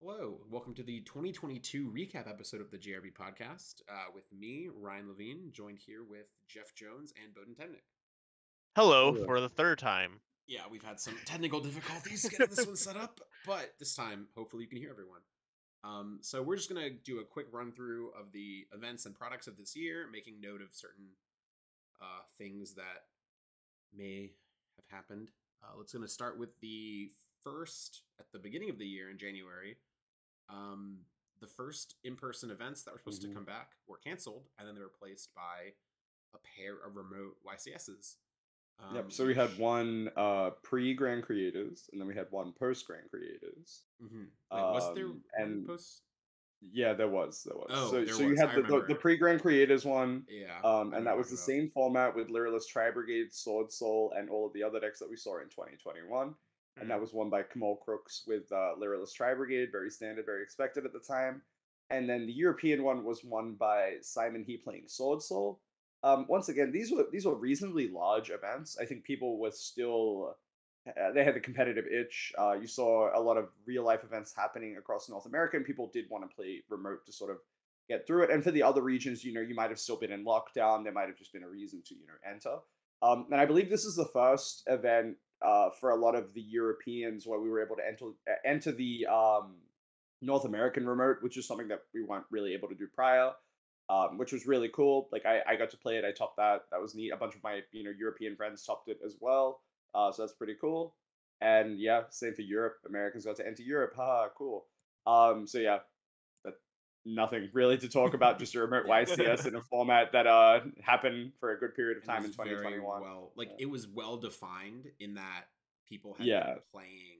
Hello, welcome to the 2022 recap episode of the JRB podcast. With me, Ryan Levine, joined here with Jeff Jones and Bowden Temnick. Hello Hello. for the third time. Yeah, we've had some technical difficulties getting this one set up, but this time, hopefully, you can hear everyone. So we're just gonna do a quick run through of the events and products of this year, making note of certain things that may have happened. Let's gonna start with the first at the beginning of the year in January. The first in-person events that were supposed to come back were canceled, and then they were replaced by a pair of remote YCSs. Yep. So we had one pre-Grand Creators, and then we had one post-Grand Creators. Wait, was there one And post? yeah, there was. Oh, So there so you was. had I the remember. pre-Grand Creators one, Yeah. I know and what that was you're the talking same format with Lyrilless Tri-Brigade, Sword Soul, and all of the other decks that we saw in 2021. And that was won by Kamal Crooks with Lyrilless Tri-Brigade, very standard, very expected at the time. And then the European one was won by Simon He playing Sword Soul. Once again, these were reasonably large events. I think people were still they had the competitive itch. You saw a lot of real life events happening across North America, and people did want to play remote to sort of get through it. And for the other regions, you might have still been in lockdown. There might have just been a reason to enter. And I believe this is the first event for a lot of the Europeans where we were able to enter the North American remote, which is something that we weren't really able to do prior. Which was really cool. Like I got to play it. I topped that. That was neat. A bunch of my European friends topped it as well. So that's pretty cool. And yeah, same for Europe. Americans got to enter Europe. Haha, cool. So yeah, that nothing really to talk about. Just a remote Yeah. YCS in a format that happened for a good period of It time was in 2021. it was well defined in that people had Yeah, been playing,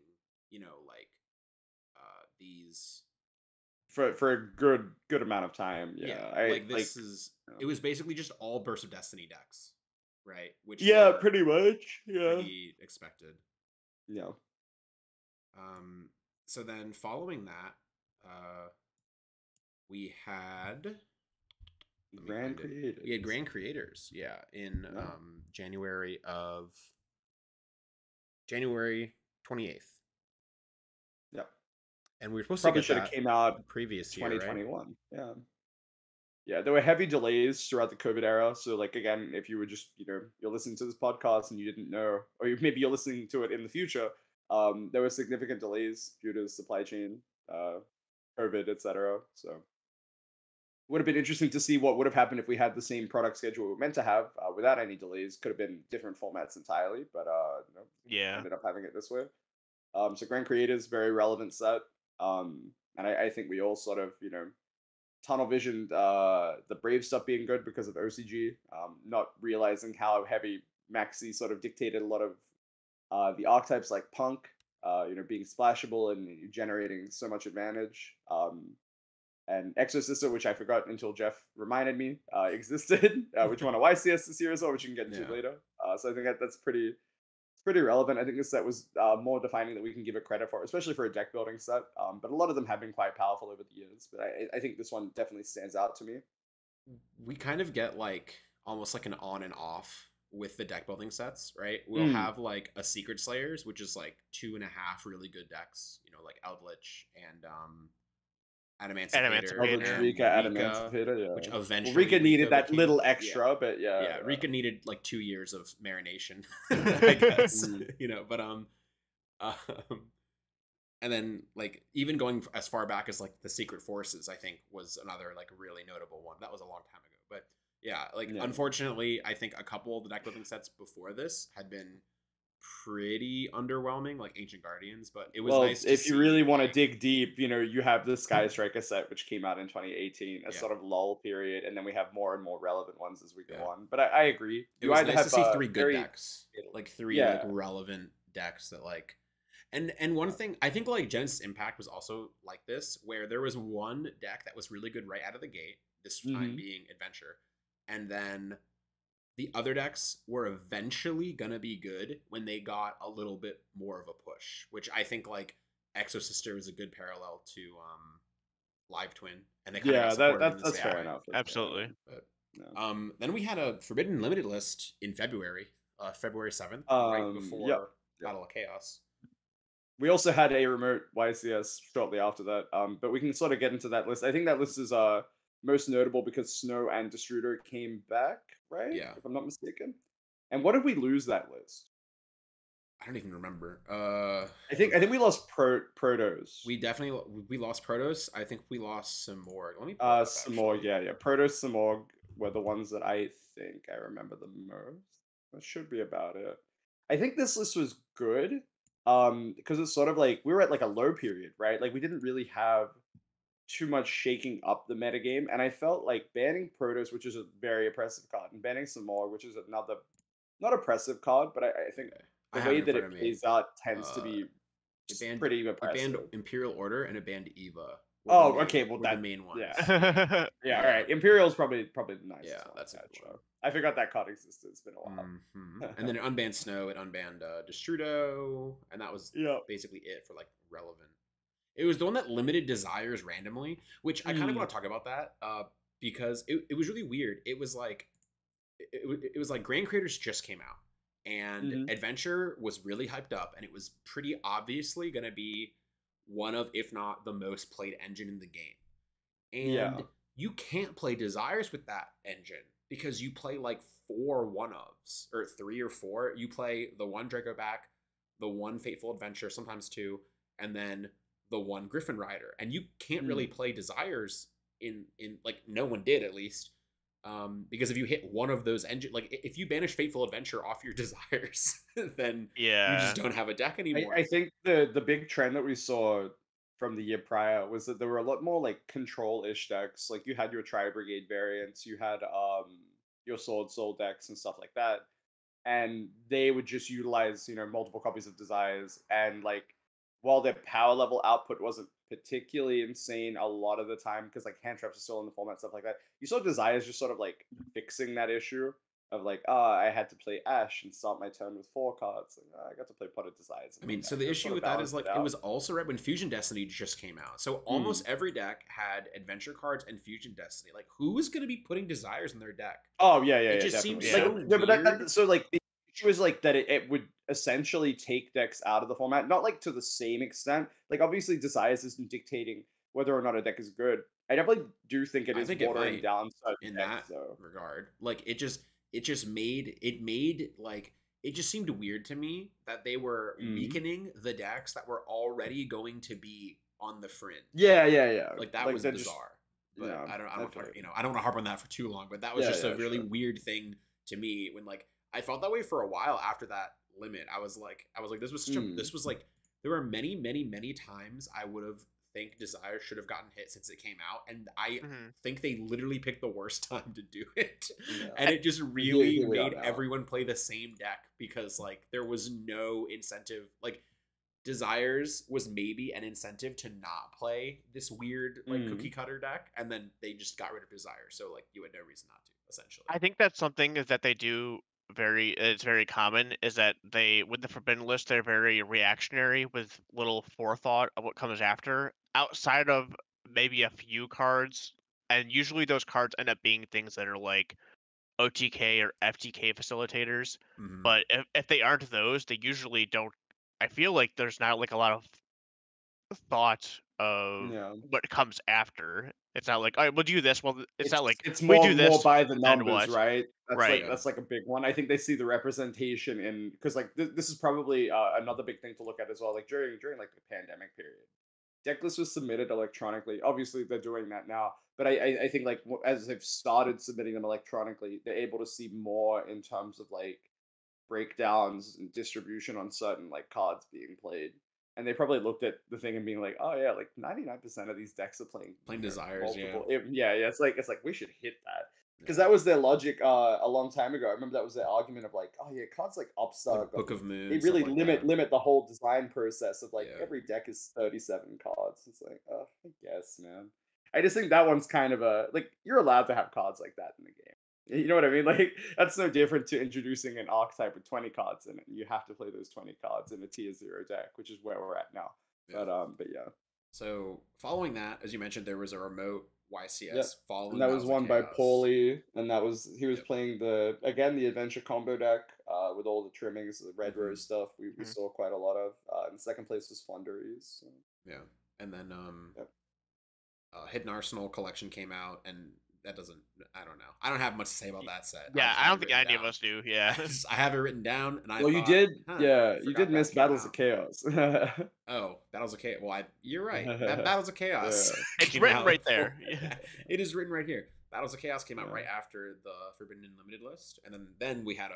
these. for a good amount of time. Yeah, It was basically just all Burst of Destiny decks, right? Which yeah, were pretty much. Yeah, pretty expected. yeah. So then following that, we had Grand Creators. We had Grand Creators, yeah, in Yeah. January 28th. Yep. And we were supposed Probably to should get have that came out the previous year, right? 2021. Yeah. Yeah, there were heavy delays throughout the COVID era. So, like, again, if you were just, you're listening to this podcast and you didn't know, or maybe you're listening to it in the future, there were significant delays due to supply chain, COVID, etc. So, would have been interesting to see what would have happened if we had the same product schedule we were meant to have without any delays. Could have been different formats entirely, but Yeah. ended up having it this way. So Grand Creators, very relevant set. And I think we all sort of, tunnel visioned the Brave stuff being good because of OCG, not realizing how heavy Maxi sort of dictated a lot of the archetypes like Punk, being splashable and generating so much advantage. And Exorcister, which I forgot until Jeff reminded me existed, which won a YCS this year as well, which you can get into later. So I think that's pretty relevant. I think this set was more defining that we can give it credit for, especially for a deck building set. But a lot of them have been quite powerful over the years. But I think this one definitely stands out to me. We kind of get almost like an on and off with the deck building sets, right? We'll have like a Secret Slayers, which is like 2.5 really good decks, like Eldritch and Adamancipator, Rika, Adamancipator, yeah. Which eventually Rika needed that little extra, but yeah. Yeah, Rika needed like 2 years of marination, I guess. But and then like even going as far back as like the Secret Forces, I think was another like really notable one. That was a long time ago, but yeah, unfortunately, I think a couple of the deck building sets before this had been pretty underwhelming, like Ancient Guardians, but it was nice to if you see, really want to dig deep, you have the Sky Striker set, which came out in 2018, a sort of lull period, and then we have more and more relevant ones as we go on. But I agree. It was nice to see 3 good decks, like 3 like relevant decks that like, and one thing I think like Genesis Impact was also like this, where there was one deck that was really good right out of the gate, this time being Adventure, and then the other decks were eventually gonna be good when they got a little bit more of a push, which I think like Exosister is a good parallel to Live Twin, and they kind of that's fair enough. Absolutely. But, then we had a Forbidden Limited list in February, February 7th, right before Battle of Chaos. We also had a remote YCS shortly after that. But we can sort of get into that list. I think that list is most notable because Snow and Destruder came back, right? Yeah. If I'm not mistaken. And what did we lose that list? I don't even remember. I think we lost Protos. We definitely we lost Protos. I think we lost some more. Let me pull it up, Samorg, actually. yeah. Protos, Samorg were the ones that I think I remember the most. That should be about it. I think this list was good. Because it's sort of like we were at like a low period, right? Like we didn't really have too much shaking up the metagame, and I felt like banning Protoss, which is a very oppressive card, and banning Samorg, which is another not oppressive card, but I think Okay. I the have way it in that front of it me. plays out tends to Uh, be it just banned pretty it banned oppressive. Imperial Order and it banned Eva. Oh, okay, well Were the that main ones. yeah. Yeah. Yeah, all right. Imperial's probably the nicest Yeah, one. that's a Yeah, good sure. one. I forgot that card existed. It's been a while. And then it unbanned Snow, it unbanned Destrudo, and that was Yeah. basically it for like relevant. It was the one that limited desires randomly, which I kind of want to talk about that because it was really weird. It was like it was like Grand Creators just came out, and Adventure was really hyped up, and it was pretty obviously going to be one of, if not the most played engine in the game. And Yeah. you can't play Desires with that engine because you play like 4 one-ofs or 3 or 4. You play the one Draco back, the one Fateful Adventure, sometimes 2, and then the one Griffin Rider. And you can't really play Desires in like no one did, at least. Because if you hit one of those engine, like if you banish Fateful Adventure off your Desires, then you just don't have a deck anymore. I think the big trend that we saw from the year prior was that there were a lot more like control-ish decks. Like you had your Tri Brigade variants, you had your Sword Soul decks and stuff like that. And they would just utilize, multiple copies of Desires. And like while their power level output wasn't particularly insane a lot of the time, because like hand traps are still in the format, stuff like that, you saw Desires just sort of like fixing that issue of like, I had to play Ash and start my turn with 4 cards. And I got to play Pot of Desires. I mean, so the issue with that is like it was also right when Fusion Destiny just came out. So almost every deck had adventure cards and Fusion Destiny. Like, who is going to be putting Desires in their deck? Oh yeah, It just definitely. seems so But weird. so like the issue is like that it would essentially take decks out of the format, not like to the same extent. Like obviously, Desires isn't dictating whether or not a deck is good. I definitely do think it I is think it watering might down certain in decks, that though. regard. Like it just made like it just seemed weird to me that they were weakening the decks that were already going to be on the fringe. Yeah. Like that was bizarre. But yeah, I don't want to harp on that for too long. But that was just a really weird thing to me when like I felt that way for a while after that limit. I was like this was such a this was like there were many times I would have think Desire should have gotten hit since it came out, and I think they literally picked the worst time to do it. And it just really made everyone play the same deck because like there was no incentive. Like Desires was maybe an incentive to not play this weird like cookie cutter deck, and then they just got rid of Desire, so like you had no reason not to, essentially. I think that's something is that they do it's very common is that they with the forbidden list they're very reactionary with little forethought of what comes after outside of maybe a few cards, and usually those cards end up being things that are like OTK or FTK facilitators. But if they aren't those, they usually don't. I feel like there's not like a lot of thought of what comes after. It's not like, all right, we'll do this. Well, it's not like it's we do more this by the and numbers, what? right? Right. That's like a big one. I think they see the representation in because like this is probably another big thing to look at as well. Like during like the pandemic period, decklist was submitted electronically. Obviously, they're doing that now, but I think like as they've started submitting them electronically, they're able to see more in terms of like breakdowns and distribution on certain like cards being played. And they probably looked at the thing and being like, "Oh yeah, like 99% of these decks are playing Desires, multiple." Yeah. It's like we should hit that because that was their logic a long time ago. I remember that was their argument of like, "Oh yeah, cards like Upstart, like Book of Moon, they really like limit the whole design process of like every deck is 37 cards." It's like, I guess, man. I just think that one's kind of a like you're allowed to have cards like that in the game. You know what I mean? Like that's no different to introducing an archetype with 20 cards in it. You have to play those 20 cards in a tier 0 deck, which is where we're at now. But yeah. So following that, as you mentioned, there was a remote YCS following And that was Battles of won by Chaos. Paulie, and he was Yep. playing the adventure combo deck with all the trimmings, the red rose stuff. We saw quite a lot of. And second place was Flunderies. So. Yeah, and then Yep. Hidden Arsenal collection came out, and that doesn't. I don't know. I don't have much to say about that set. Yeah, just I have don't it think written any of down. us do. Yeah. I have it written down, and I Well, thought, you did. huh, Yeah, you forgot did that miss came Battles of out. Chaos. Oh, Battles of Chaos. Well, you're right. Battles of Chaos. It's came written out right there. before- It is written right here. Battles of Chaos came out right after the Forbidden and Limited list, and then we had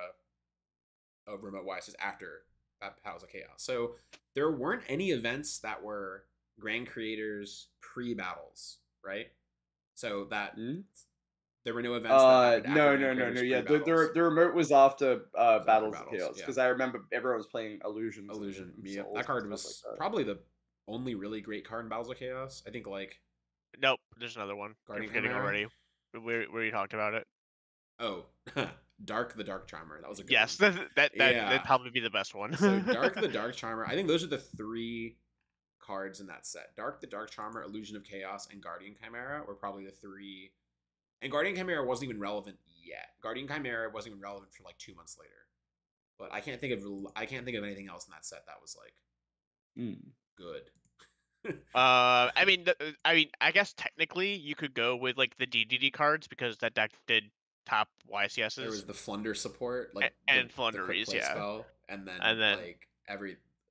a remote YCS after Battles of Chaos. So there weren't any events that were Grand Creators pre-battles, right? So that there were no events that happened after Grand Creators Yeah, pre-battles. the remote was after Battles of Battles, Chaos, yeah. because I remember everyone was playing Illusions. Illusion. And Yeah, Souls that and card stuff was like that. probably the only really great card in Battles of Chaos. I think like Nope, there's another one. Guardian You're forgetting Chimera? already. Where you talked about it. Oh, Dark the Dark Charmer. That was a good Yes, one. that'd Yeah. probably be the best one. So Dark the Dark Charmer. I think those are the three cards in that set. Dark the Dark Charmer, Illusion of Chaos, and Guardian Chimera were probably the three. And Guardian Chimera wasn't even relevant yet. Guardian Chimera wasn't even relevant for like 2 months later. But I can't think of anything else in that set that was like good. I mean, I guess technically you could go with like the DDD cards because that deck did top YCSs. There was the Flunder support, like and the Flunderies, quick play yeah. spell, and then like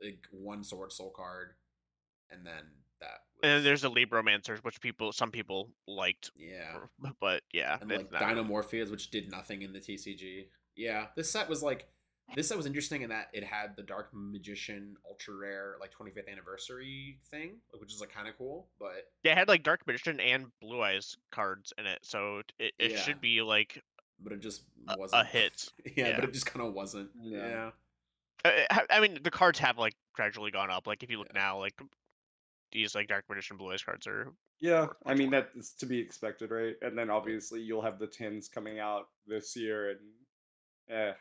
like one Sword Soul card, and then that. And then there's the Libromancers, which some people liked. Yeah, but yeah, and like Dinomorphias, which did nothing in the TCG. Yeah, this set was interesting in that it had the Dark Magician ultra rare like 25th anniversary thing, which is like kind of cool. But yeah, it had like Dark Magician and Blue Eyes cards in it, so it should be like. But it just wasn't a hit. yeah, but it just kind of wasn't. Yeah. I mean, the cards have like gradually gone up. Like if you look now, like these like Dark Magician Blue Eyes cards are. Yeah, I mean that's to be expected, right? And then obviously you'll have the tins coming out this year, and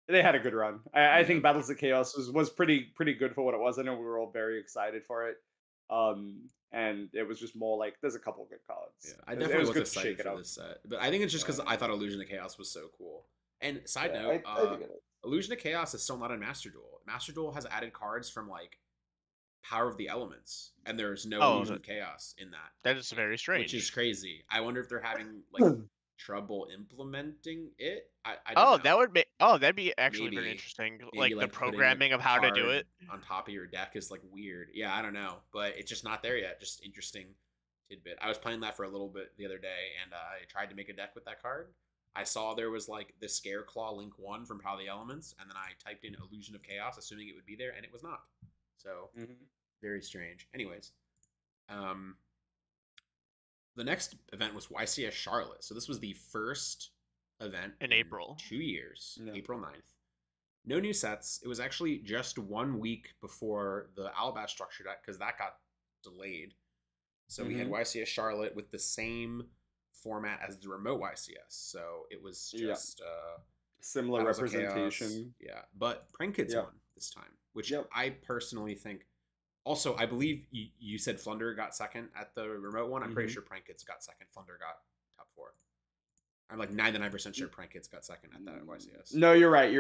they had a good run. I think Battles of Chaos was pretty good for what it was. I know we were all very excited for it. And it was just more like there's a couple good cards. Yeah, I definitely was excited for this set, but I think it's just because I thought Illusion of Chaos was so cool. And side note, Illusion of Chaos is still not in Master Duel. Master Duel has added cards from like Power of the Elements, and there's no Illusion of Chaos in that. That is very strange. Which is crazy. I wonder if they're having like trouble implementing it. I don't know. that'd be actually very interesting. Maybe, like the programming of how to do it on top of your deck is like weird. Yeah, I don't know, but it's just not there yet. Just interesting tidbit. I was playing that for a little bit the other day, and I tried to make a deck with that card. I saw there was like the Scareclaw Link 1 from Power of the Elements, and then I typed in Illusion of Chaos, assuming it would be there, and it was not. So very strange. Anyways, the next event was YCS Charlotte. So this was the first event in April. 2 years, April 9th. No new sets. It was actually just 1 week before the Alabaster structure deck because that got delayed. So we had YCS Charlotte with the same format as the remote YCS. So it was just similar representation. Yeah, but Prank Kids won this time, which I personally think. Also, I believe you said Flunder got second at the remote one. I'm pretty sure Prank Kids got second. Flunder got top 4. I'm like 99% sure Prank Kids got second at that YCS. No, you're right.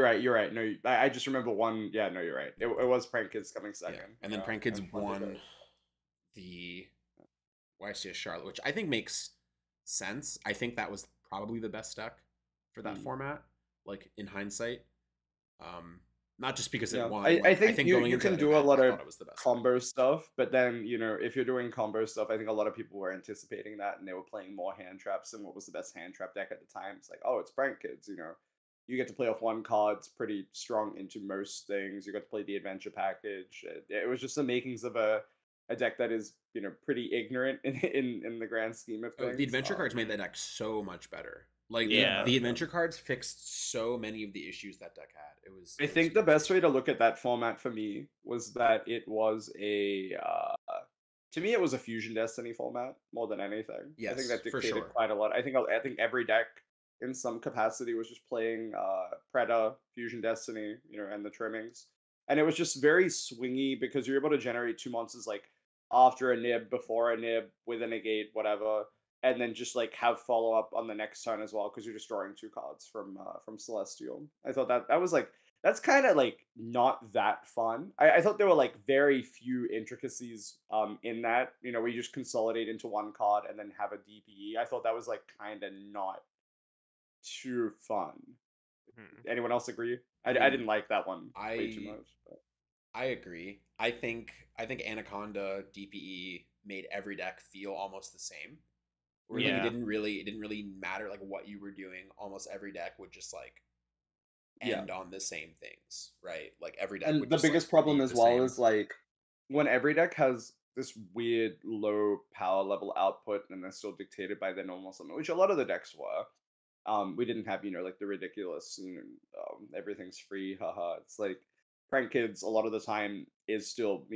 No, I just remember one. Yeah, no, you're right. It was Prank Kids coming second. Yeah. And then Prank Kids won the YCS Charlotte, which I think makes sense. I think that was probably the best deck for that format, like in hindsight. Not just because it won. I think you can do a lot of combo stuff, but then, if you're doing combo stuff, I think a lot of people were anticipating that, and they were playing more hand traps, and what was the best hand trap deck at the time? It's like, oh, it's Prank Kids, You get to play off one card, it's pretty strong into most things. You got to play the adventure package. It was just the makings of a deck that is, pretty ignorant in the grand scheme of things. The adventure cards made that deck so much better. Like the adventure cards fixed so many of the issues that deck had. I think the best way to look at that format for me was that it was to me it was a Fusion Destiny format more than anything. Yes, I think that dictated for sure. quite a lot. I think every deck in some capacity was just playing Preda, Fusion Destiny, and the trimmings, and it was just very swingy because you're able to generate 2 monsters like after a nib, before a nib, with a negate, whatever. and then just like have follow up on the next turn as well because you're just drawing 2 cards from Celestial. I thought that was like that's kind of like not that fun. I thought there were like very few intricacies in that, where you just consolidate into 1 card and then have a DPE. I thought that was like kind of not too fun. Mhm. Anyone else agree? I I mean, didn't like that one way too I much. But. I agree. I think Anaconda DPE made every deck feel almost the same. Where like Yeah. it didn't really matter like what you were doing. Almost every deck would just like Yeah. end on the same things, right? Like every deck And would the just like biggest problem be as the well same. is like when every deck has this weird low power level output and they're still dictated by their normal summon, which a lot of the decks were. We didn't have, like the ridiculous, everything's free, haha. It's like Prank Kids a lot of the time is still,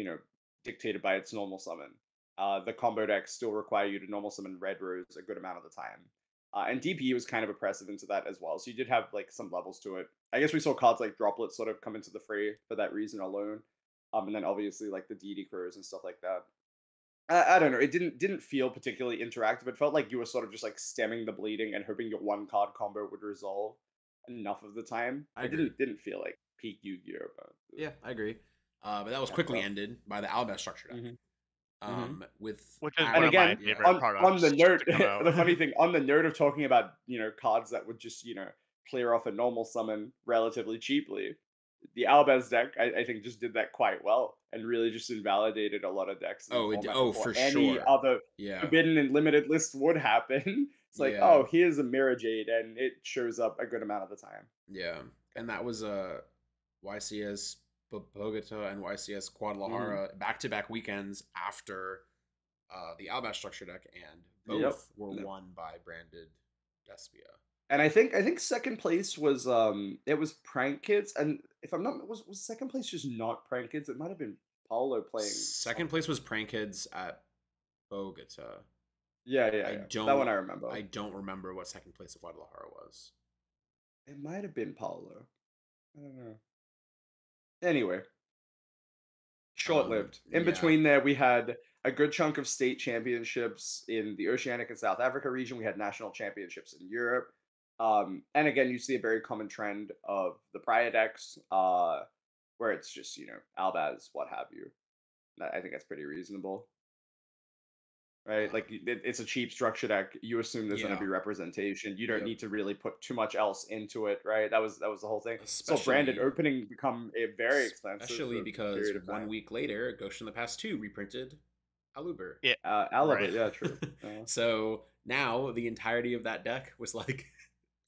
dictated by its normal summon. The combo decks still require you to normal summon Red Rose a good amount of the time. And DP was kind of a precedent to that as well. So you did have like some levels to it. I guess we saw cards like Droplet sort of come into the fray for that reason alone. And then obviously like the DD Crows and stuff like that. I don't know. It didn't feel particularly interactive. It felt like you were sort of just like stemming the bleeding and hoping your 1 card combo would resolve enough of the time. I It agree. didn't feel like peak Yu-Gi-Oh, but Yeah, I agree. But that was yeah, quickly tough. ended by the Alabama structure deck. With Which is And one of my again, yeah, favorite on the products note, to come out. the funny thing, on the note of talking about cards that would just clear off a normal summon relatively cheaply, the Albaz deck I think just did that quite well and really just invalidated a lot of decks in the format before for any sure. other Yeah, forbidden and limited list would happen. It's like, yeah, oh, here's a Mirror Jade, and it shows up a good amount of the time. yeah. And that was YCS Bogota and YCS Mhm. Guadalajara back-to-back weekends after the Alabama structure deck, and Yep. both were Yep. won by branded Despia. And I think second place was it was Prank Kids, and if I'm not was second place just not Prank Kids? It might have been Paulo playing Second something. place was Prank Kids at Bogota. Yeah, I yeah. That one don't I remember. I don't remember what second place of Guadalajara was. It might have been Paulo. I don't know. Anyway, short-lived. In Yeah, between there, we had a good chunk of state championships in the Oceanic and South Africa region. We had national championships in Europe. And again, you see a very common trend of the prior decks, where it's just, Albaz, what have you. I think that's pretty reasonable, right? Like it's a cheap structure deck. You assume there's going to yeah, be representation. You don't yep. need to really put too much else into it, right? That was the whole thing. So branded Especially opening become a very expensive especially for a because period of 1 time. week later, Ghost in the Past 2 reprinted Aluber. Yeah, Alaba, right. yeah, true. So now the entirety of that deck was like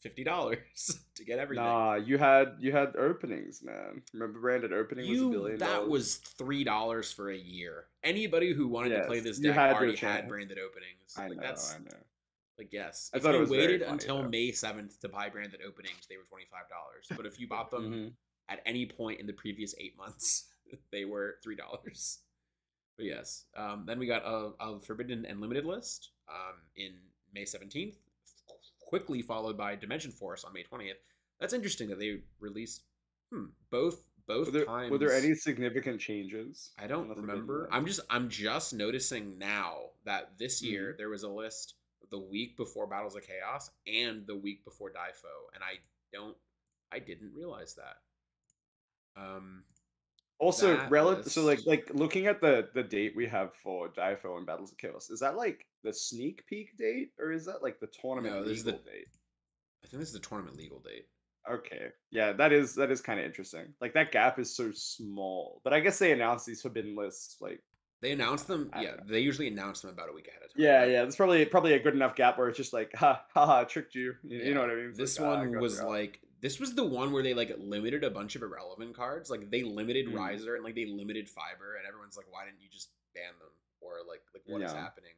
$50 to get everything. Nah, you had openings, man. Remember branded opening was $1 billion. That was $3 for a year. Anybody who wanted to play Yes, this you deck had your already had chance. branded openings. I Like know, that's I know. like yes. I If thought it you was very waited funny until though. May 7th to buy branded openings, they were $25. But if you bought them hmm at any point in the previous 8 months, they were $3. But yes, then we got a forbidden and limited list in May 17th, quickly followed by Dimension Force on May 20th. That's interesting that they released both times. Were there any significant changes? I on don't the forbidden remember. list? I'm just noticing now that this year Mhm. there was a list the week before Battles of Chaos and the week before Difo, and I didn't realize that. Also, That relative. So like list. like looking at the date we have for Difo and Battles of Chaos, is that like the sneak peek date or is that like the tournament No, this is the. legal date? I think this is the tournament legal date. Okay. Yeah, that is kind of interesting. Like that gap is so small. But I guess they announced these forbidden lists like They announce them. I Yeah, don't know. they usually announce them about a week ahead of time. Yeah, But yeah. That's probably a good enough gap where it's just like, ha, tricked you. You know yeah, what I mean? It's this like, I one got was you out. like this was the one where they like limited a bunch of irrelevant cards. Like they limited Mm, Riser and like they limited Fiber, and everyone's like, why didn't you just ban them? Or like what is yeah. happening?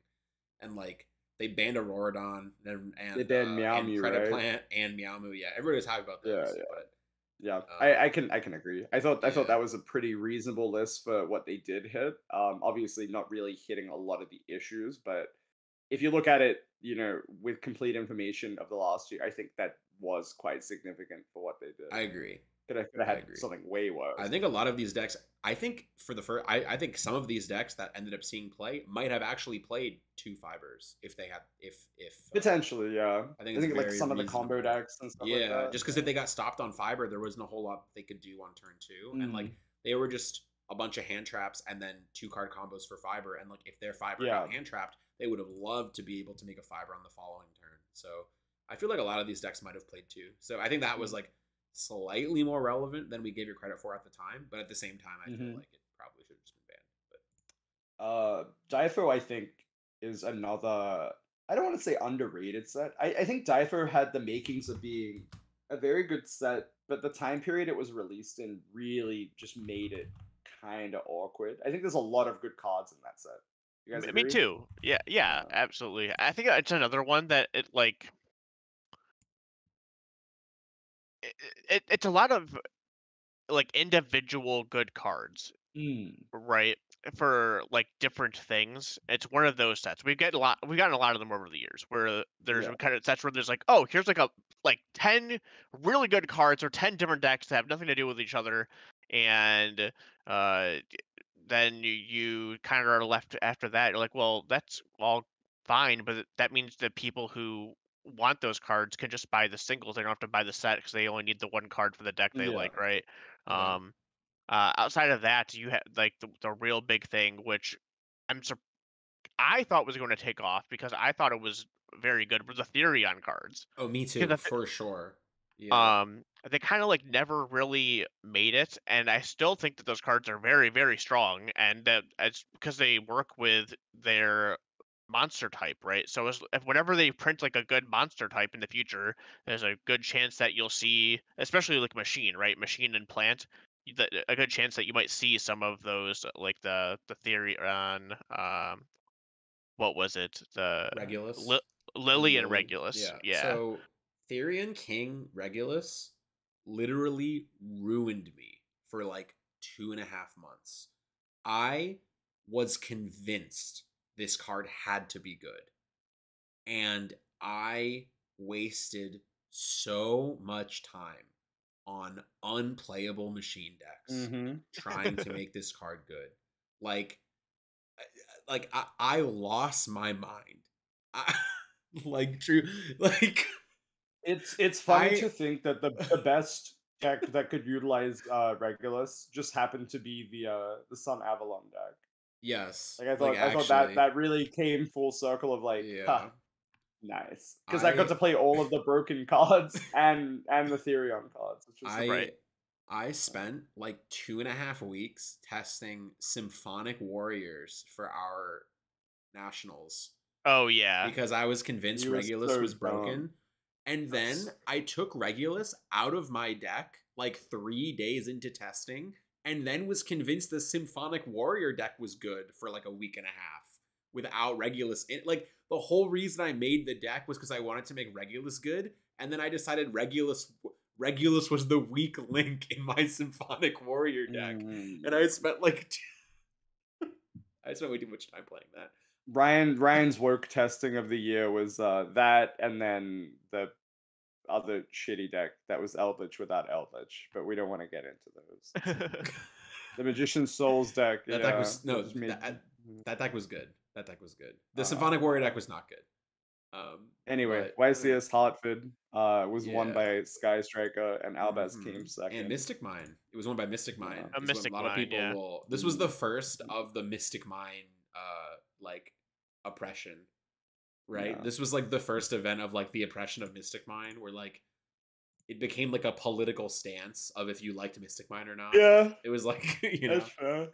And like they banned Auroradon They banned and Meowmew, right? Predaplant and Meowmoo. Yeah, everybody was happy about Yeah, those, yeah. but Yeah, um, I can agree. I thought yeah, that was a pretty reasonable list for what they did hit. Obviously not really hitting a lot of the issues, but if you look at it, with complete information of the last year, I think that was quite significant for what they did. I agree. Could have I had agree. something way worse. I think a lot of these decks. I think for the first, I think some of these decks that ended up seeing play might have actually played 2 fibers if they had if Potentially, yeah. I think I it's think like very some of the combo reasonable. decks and stuff like Yeah, that. just because if they got stopped on fiber, there wasn't a whole lot they could do on turn 2, and like they were just a bunch of hand traps and then 2 card combos for fiber, and like if their fiber got hand trapped, they would have loved to be able to make a fiber on the following turn. So I feel like a lot of these decks might have played 2. So I think that was like slightly more relevant than we gave it credit for at the time, but at the same time, I feel like it probably should have just been banned. But Diapho, I think, is another. I don't want to say underrated set. I think Diapho had the makings of being a very good set, but the time period it was released in really just made it kind of awkward. I think there's a lot of good cards in that set. You guys Me agree? too. Yeah, absolutely. I think it's another one that it like it's a lot of like individual good cards, right? For like different things. It's one of those sets. We've gotten a lot of them over the years where there's Yeah. kind of sets where there's like, oh, here's like 10 really good cards or 10 different decks that have nothing to do with each other, and uh then you kind of are left after that. You're like, well, that's all fine, but that means that people who want those cards can just buy the singles. They don't have to buy the set because they only need the one card for the deck they Yeah. like, right? yeah. Outside of that, you have like the real big thing, which I'm sur- I thought was going to take off because I thought it was very good, was the theory on cards. Oh, me too, Because for sure. Yeah. they kind of like never really made it, and I still think that those cards are very, very strong, and that it's because they work with their monster type, right? So if whenever they print like a good monster type in the future, there's a good chance that you'll see, especially like machine, right? Machine and plant, a good chance that you might see some of those, like the theory on what was it? The Regulus and Lily and Lily. Regulus, Yeah. yeah. So Therian King Regulus literally ruined me for like 2.5 months. I was convinced this card had to be good. And I wasted so much time on unplayable machine decks trying to make this card good. Like I lost my mind. I, like true, like It's funny I to think that the best deck that could utilize Regulus just happened to be the Sun Avalon deck. yes, Like I like thought that actually, that really came full circle of like, huh, yeah. nice. Because I got I to play all of the broken cards and the Therion cards. It's just like, I Right. I spent like 2.5 weeks testing Symphonic Warriors for our nationals Oh yeah. because I was convinced he was Regulus so was dumb. broken. And then I took Regulus out of my deck like 3 days into testing, and then was convinced the Symphonic Warrior deck was good for like a week and a half without Regulus in. Like the whole reason I made the deck was because I wanted to make Regulus good, and then I decided Regulus was the weak link in my Symphonic Warrior deck, and I spent like I spent way too much time playing that. Ryan's work testing of the year was that, and then the other shitty deck that was Eldritch without Eldritch, but we don't want to get into those. The Magician's Souls deck, That deck yeah, was no just made. that deck was good. That deck was good. The Symphonic Warrior deck was not good. Anyway, But YCS Hartford was won yeah. by Sky Striker, and Albaz came And second. Mystic Mine. It was won by Mystic Mine. A Is Mystic what a lot of Mine, people yeah. will. This was the first of the Mystic Mine, like oppression, right? Yeah. This was like the first event of like the oppression of Mystic Mine, where like it became like a political stance of if you liked Mystic Mine or not. Yeah, It was like you know. that's fair.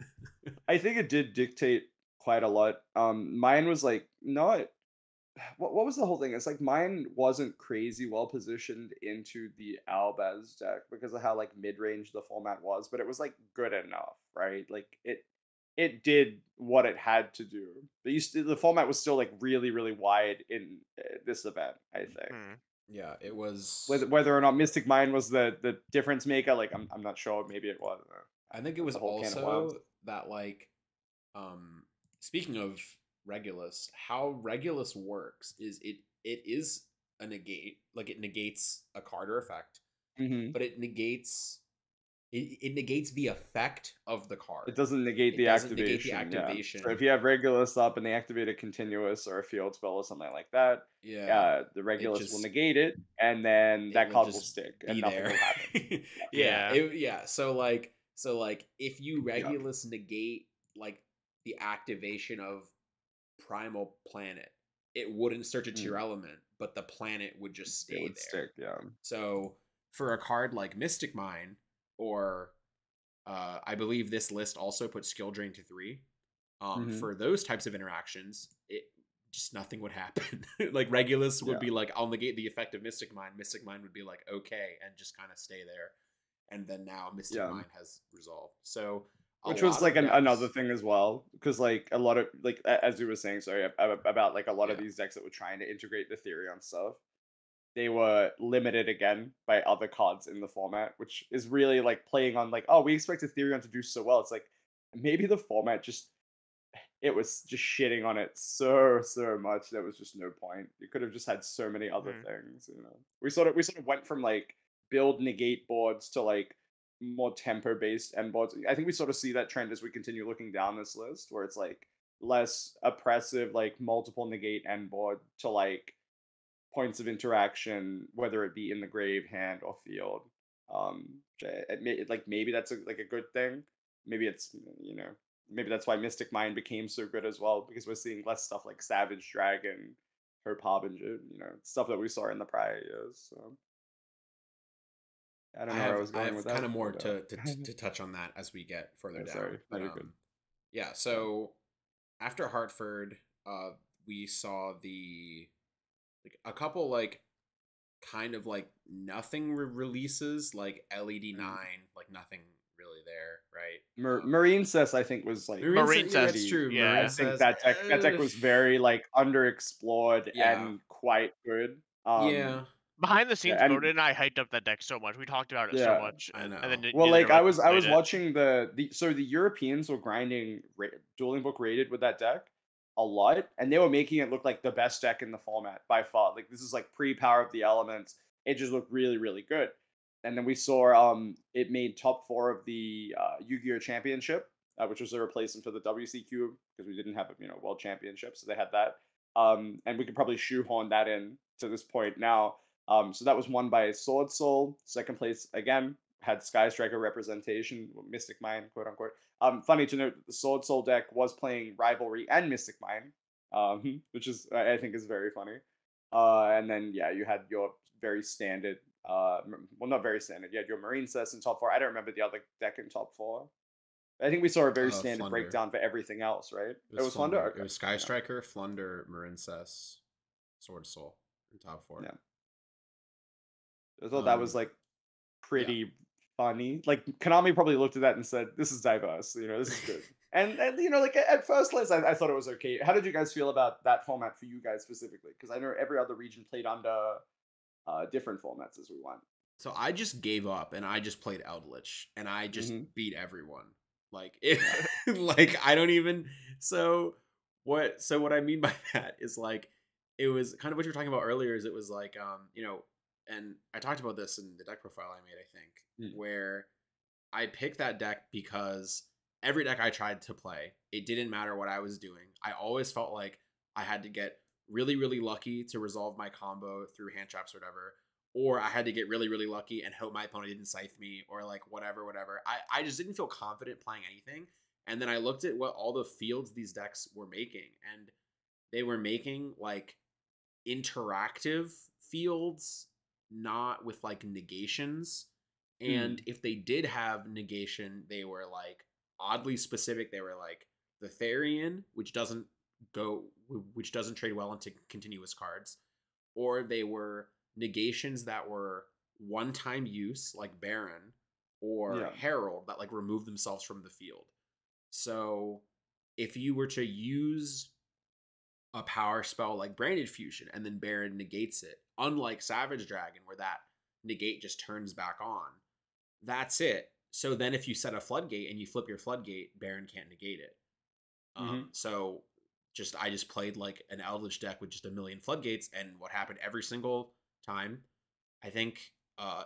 I think it did dictate quite a lot. Mine was like not. What was the whole thing? It's like mine wasn't crazy well positioned into the Albaz deck because of how like mid range the format was, but it was like good enough, right? Like it did what it had to do. The format was still like really really wide in this event. I think Yeah, it was. whether or not Mystic Mine was the difference maker, like I'm not sure. Maybe it was. I think it That's was a whole can of worms. also that like speaking of Regulus, how Regulus works is it is a negate, like it negates a card or effect, Mm-hmm. but it negates it negates the effect of the card. It doesn't negate It the doesn't negate the activation. Yeah. So activation. if you have Regulus up and they activate a continuous or a field spell or something like that, Yeah, the it Regulus will just negate it, and then it that will card will just stick, and be nothing there. will happen. Yeah, Yeah. yeah. So like if you Yeah. Regulus negate like the activation of Primal Planet, it wouldn't search a tier Mm. element, but the planet would just It stay would there. stick. Yeah. So for a card like Mystic Mine, or I believe this list also puts Skill Drain to 3. Hmm. For those types of interactions, it just nothing would happen. Like Regulus would Yeah. be like, I'll negate the effect of Mystic Mine. Mystic Mine would be like, okay, and just kind of stay there. And then now Mystic Yeah. Mine has resolved. So a Which was lot like of another decks, thing as well, because like a lot of like as you were saying, sorry, about like a lot of yeah, these decks that were trying to integrate the Therion stuff, they were limited again by other cards in the format, which is really like playing on like, oh, we expected Therion to do so well. It's like maybe the format just it was just shitting on it so much there was just no point. You could have just had so many other Mhm. things, you know. We sort of went from like build negate boards to like more tempo based end boards. I think we sort of see that trend as we continue looking down this list, where it's like less oppressive, like multiple negate end board to like points of interaction, whether it be in the grave, hand, or field. Like maybe that's like a good thing. Maybe it's maybe that's why Mystic Mind became so good as well, because we're seeing less stuff like Savage Dragon, Herb Harbinger, stuff that we saw in the prior years. So I don't know where I was I going with have that, kind of more but to touch on that as we get further yeah, down. sorry, no, But you're good. yeah. Yeah. So after Hartford, we saw the like a couple like kind of like nothing releases, like LED9, like nothing really there, right? Marine Cess, I think, was like Marine Marine says, yeah, that's says, true. I Marine yeah. think says, that deck was very like underexplored yeah, and quite good. yeah, Behind the Yeah, scenes, and Broden and I hyped up that deck so much. We talked about it so yeah. much, I and then know. Well, neither like of us I played was it. watching the Europeans were grinding Dueling Book rated with that deck a lot, and they were making it look like the best deck in the format by far. Like this is like pre Power of the Elements. It just looked really really good. And then we saw it made top 4 of the Yu-Gi-Oh Championship, which was a replacement for the WCQ because we didn't have a World Championship, so they had that. And we could probably shoehorn that in to this point now. So that was won by Sword Soul. Second place again had Sky Striker representation, Mystic Mine, quote unquote. Funny to note, the Sword Soul deck was playing Rivalry and Mystic Mine, which is I think is very funny. And then yeah, you had your very standard. Well, not very standard. You had your Marine Cess in top 4. I don't remember the other deck in top 4. I think we saw a very standard Flunder. breakdown for everything else, right? It was Flunder. Flunder. Okay. It was Sky Yeah. Striker, Flunder, Marincess, Sword Soul in top 4. Yeah. I thought that was like Yeah. pretty funny. Like Konami probably looked at that and said, "This is diverse. This is good." and like at first glance, I thought it was okay. How did you guys feel about that format for you guys specifically? Because I know every other region played under different formats as we went. So I just gave up and I just played Eldritch and I just Mhm. beat everyone. Like it, like I don't even. So what I mean by that is like it was kind of what you were talking about earlier. Is it was like and I talked about this in the deck profile I made. I think where I picked that deck because every deck I tried to play, it didn't matter what I was doing. I always felt like I had to get really, really lucky to resolve my combo through hand traps or whatever. Or I had to get really, really lucky and hope my opponent didn't scythe me or like whatever. I just didn't feel confident playing anything. And then I looked at what all the fields these decks were making. And they were making like interactive fields, not with like negations. And if they did have negation, they were like oddly specific. They were like the Therian, which doesn't trade well into continuous cards, or they were negations that were one-time use, like Baron or Yeah. Herald, that like remove themselves from the field. So if you were to use a power spell like Branded Fusion and then Baron negates it, unlike Savage Dragon where that negate just turns back on, that's it. So then if you set a floodgate and you flip your floodgate, Baron can't negate it. So I just played like an Eldritch deck with just a million floodgates, and what happened every single time, I think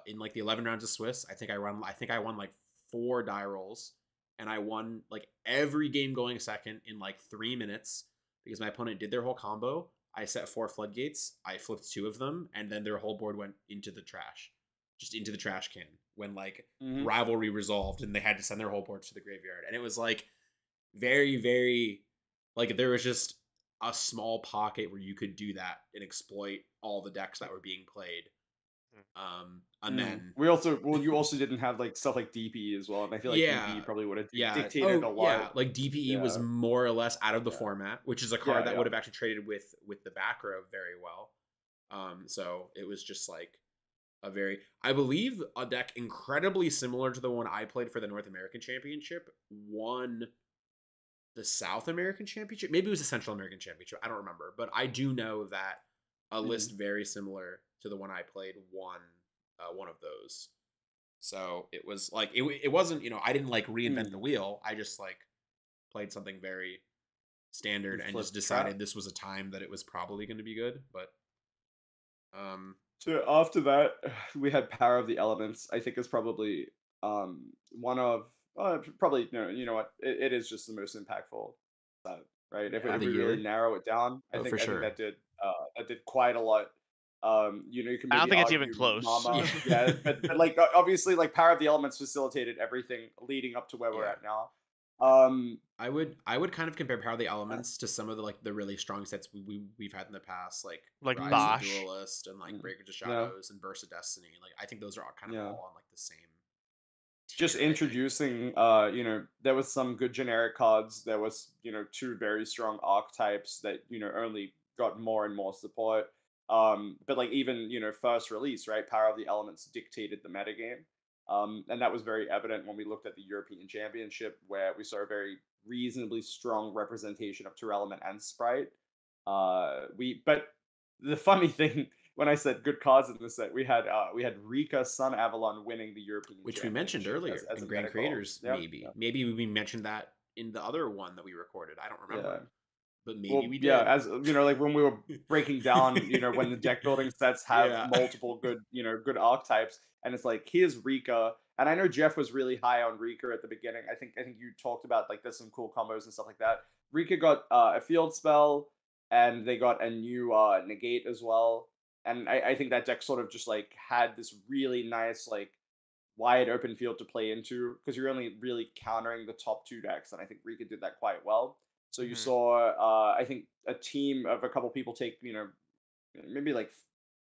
in like the 11 rounds of Swiss, I think I won like 4 die rolls, and I won like every game going second in like 3 minutes because my opponent did their whole combo. I set 4 floodgates, I flipped 2 of them, and then their whole board went into the trash. Just into the trash can when like rivalry resolved and they had to send their whole board to the graveyard. And it was like very, very like there was just a small pocket where you could do that and exploit all the decks that were being played. And then you also didn't have like stuff like DPE as well, and I feel like DPE probably would have dictated a lot. Yeah, like DPE was more or less out of the format, which is a card that would have actually traded with the back row very well. So it was just like I believe a deck incredibly similar to the one I played for the North American Championship won the South American Championship. Maybe it was the Central American Championship. I don't remember, but I do know that a list very similar to the one I played won one of those. So it was like it wasn't, I didn't like reinvent the wheel. I just like played something very standard and just decided this was a time that it was probably going to be good. But so after that, we had Power of the Elements. I think is probably one of probably you know what it is just the most impactful set, right? If we really narrow it down, I think that did quite a lot. You can maybe I don't think it's argue even close. Mama, but like obviously like Power of the Elements facilitated everything leading up to where we're at now. I would kind of compare Power of the Elements to some of the like the really strong sets we've had in the past, like Rise of the Duelist and like Breakers of Shadows and Burst of Destiny. Like I think those are all kind of all on like the same tier, just introducing there was some good generic cards. There was 2 very strong archetypes that only got more and more support. But like even first release, right, Power of the Elements dictated the metagame. And that was very evident when we looked at the European Championship, where we saw a very reasonably strong representation of Tearlament and Sprite. But the funny thing, when I said good cards in this set, we had Rika Sun Avalon winning the European, which we mentioned earlier as in Grand Creators. Maybe we mentioned that in the other one that we recorded. I don't remember. But maybe we did. Yeah, as like when we were breaking down, when the deck building sets have multiple good, good archetypes, and it's like here's Rika, and I know Jeff was really high on Rika at the beginning. I think you talked about like there's some cool combos and stuff like that. Rika got a field spell, and they got a new negate as well, and I think that deck sort of just like had this really nice like wide open field to play into because you're only really countering the top 2 decks, and I think Rika did that quite well. So you saw, I think, a team of a couple people take, maybe like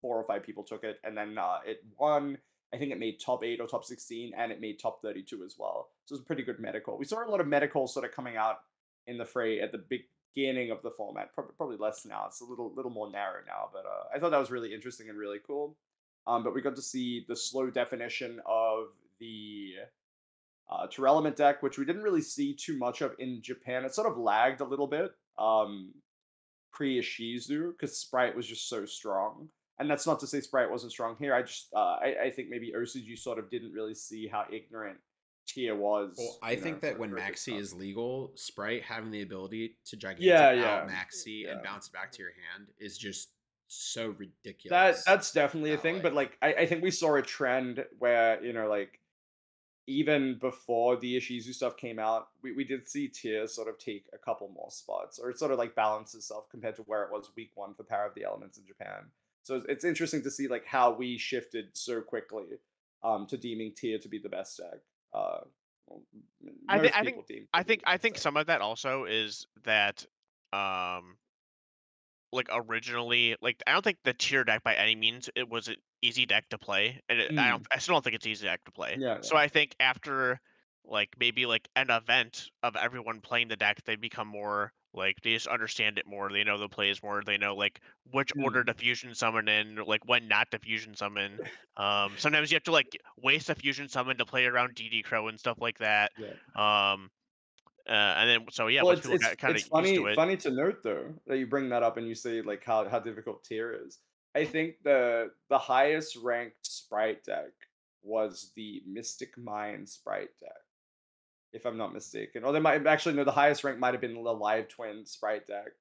4 or 5 people took it, and then it won. I think it made top 8 or top 16, and it made top 32 as well. So it was a pretty good medical. We saw a lot of medicals sort of coming out in the fray at the beginning of the format. Probably less now. It's a little more narrow now, but I thought that was really interesting and really cool. But we got to see the slow definition of the Tearlament deck, which we didn't really see too much of in Japan. It sort of lagged a little bit pre-Ishizu because Sprite was just so strong. And that's not to say Sprite wasn't strong here. I think maybe OCG sort of didn't really see how ignorant Tia was. Well, I think that when Maxi is legal, Sprite having the ability to gigantic out Maxi and bounce it back to your hand is just so ridiculous. That's definitely a thing. But like I think we saw a trend where, like even before the Ishizu stuff came out, we did see Tia sort of take a couple more spots, or it sort of like balance itself compared to where it was week 1 for Power of the Elements in Japan. So it's interesting to see like how we shifted so quickly to deeming Tia to be the best deck. I think some of that also is that like originally, like I don't think the tier deck by any means it was an easy deck to play, and I still don't think it's easy deck to play. So I think after like maybe like an event of everyone playing the deck, they become more like they just understand it more. They know the plays more. They know like which order to fusion summon in, like when not to fusion summon. Sometimes you have to like waste a fusion summon to play around DD Crow and stuff like that. And then once people got kind of used to it. Funny to note though that you bring that up and you say like how difficult tier is. I think the highest ranked Sprite deck was the Mystic Mind Sprite deck, if I'm not mistaken. Or they might actually no, the highest rank might have been the Live Twin Sprite deck.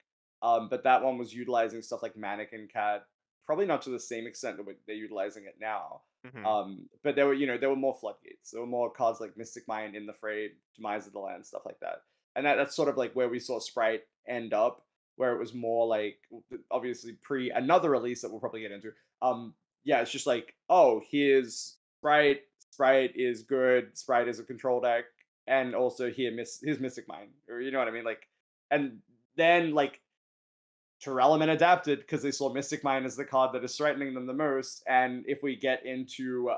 But that one was utilizing stuff like Mannequin Cat, probably not to the same extent that they're utilizing it now. Hmm. But there were, there were more floodgates. There were more cards like Mystic Mine in the fray, Demise of the Land, stuff like that. And that's sort of like where we saw Sprite end up, where it was more like obviously pre another release that we'll probably get into. Yeah, it's just like, oh, here's Sprite. Sprite is good. Sprite is a control deck, and also here's Mystic Mine, or you know what I mean, like, and then like Tearlament adapted because they saw Mystic Mine as the card that is threatening them the most. And if we get into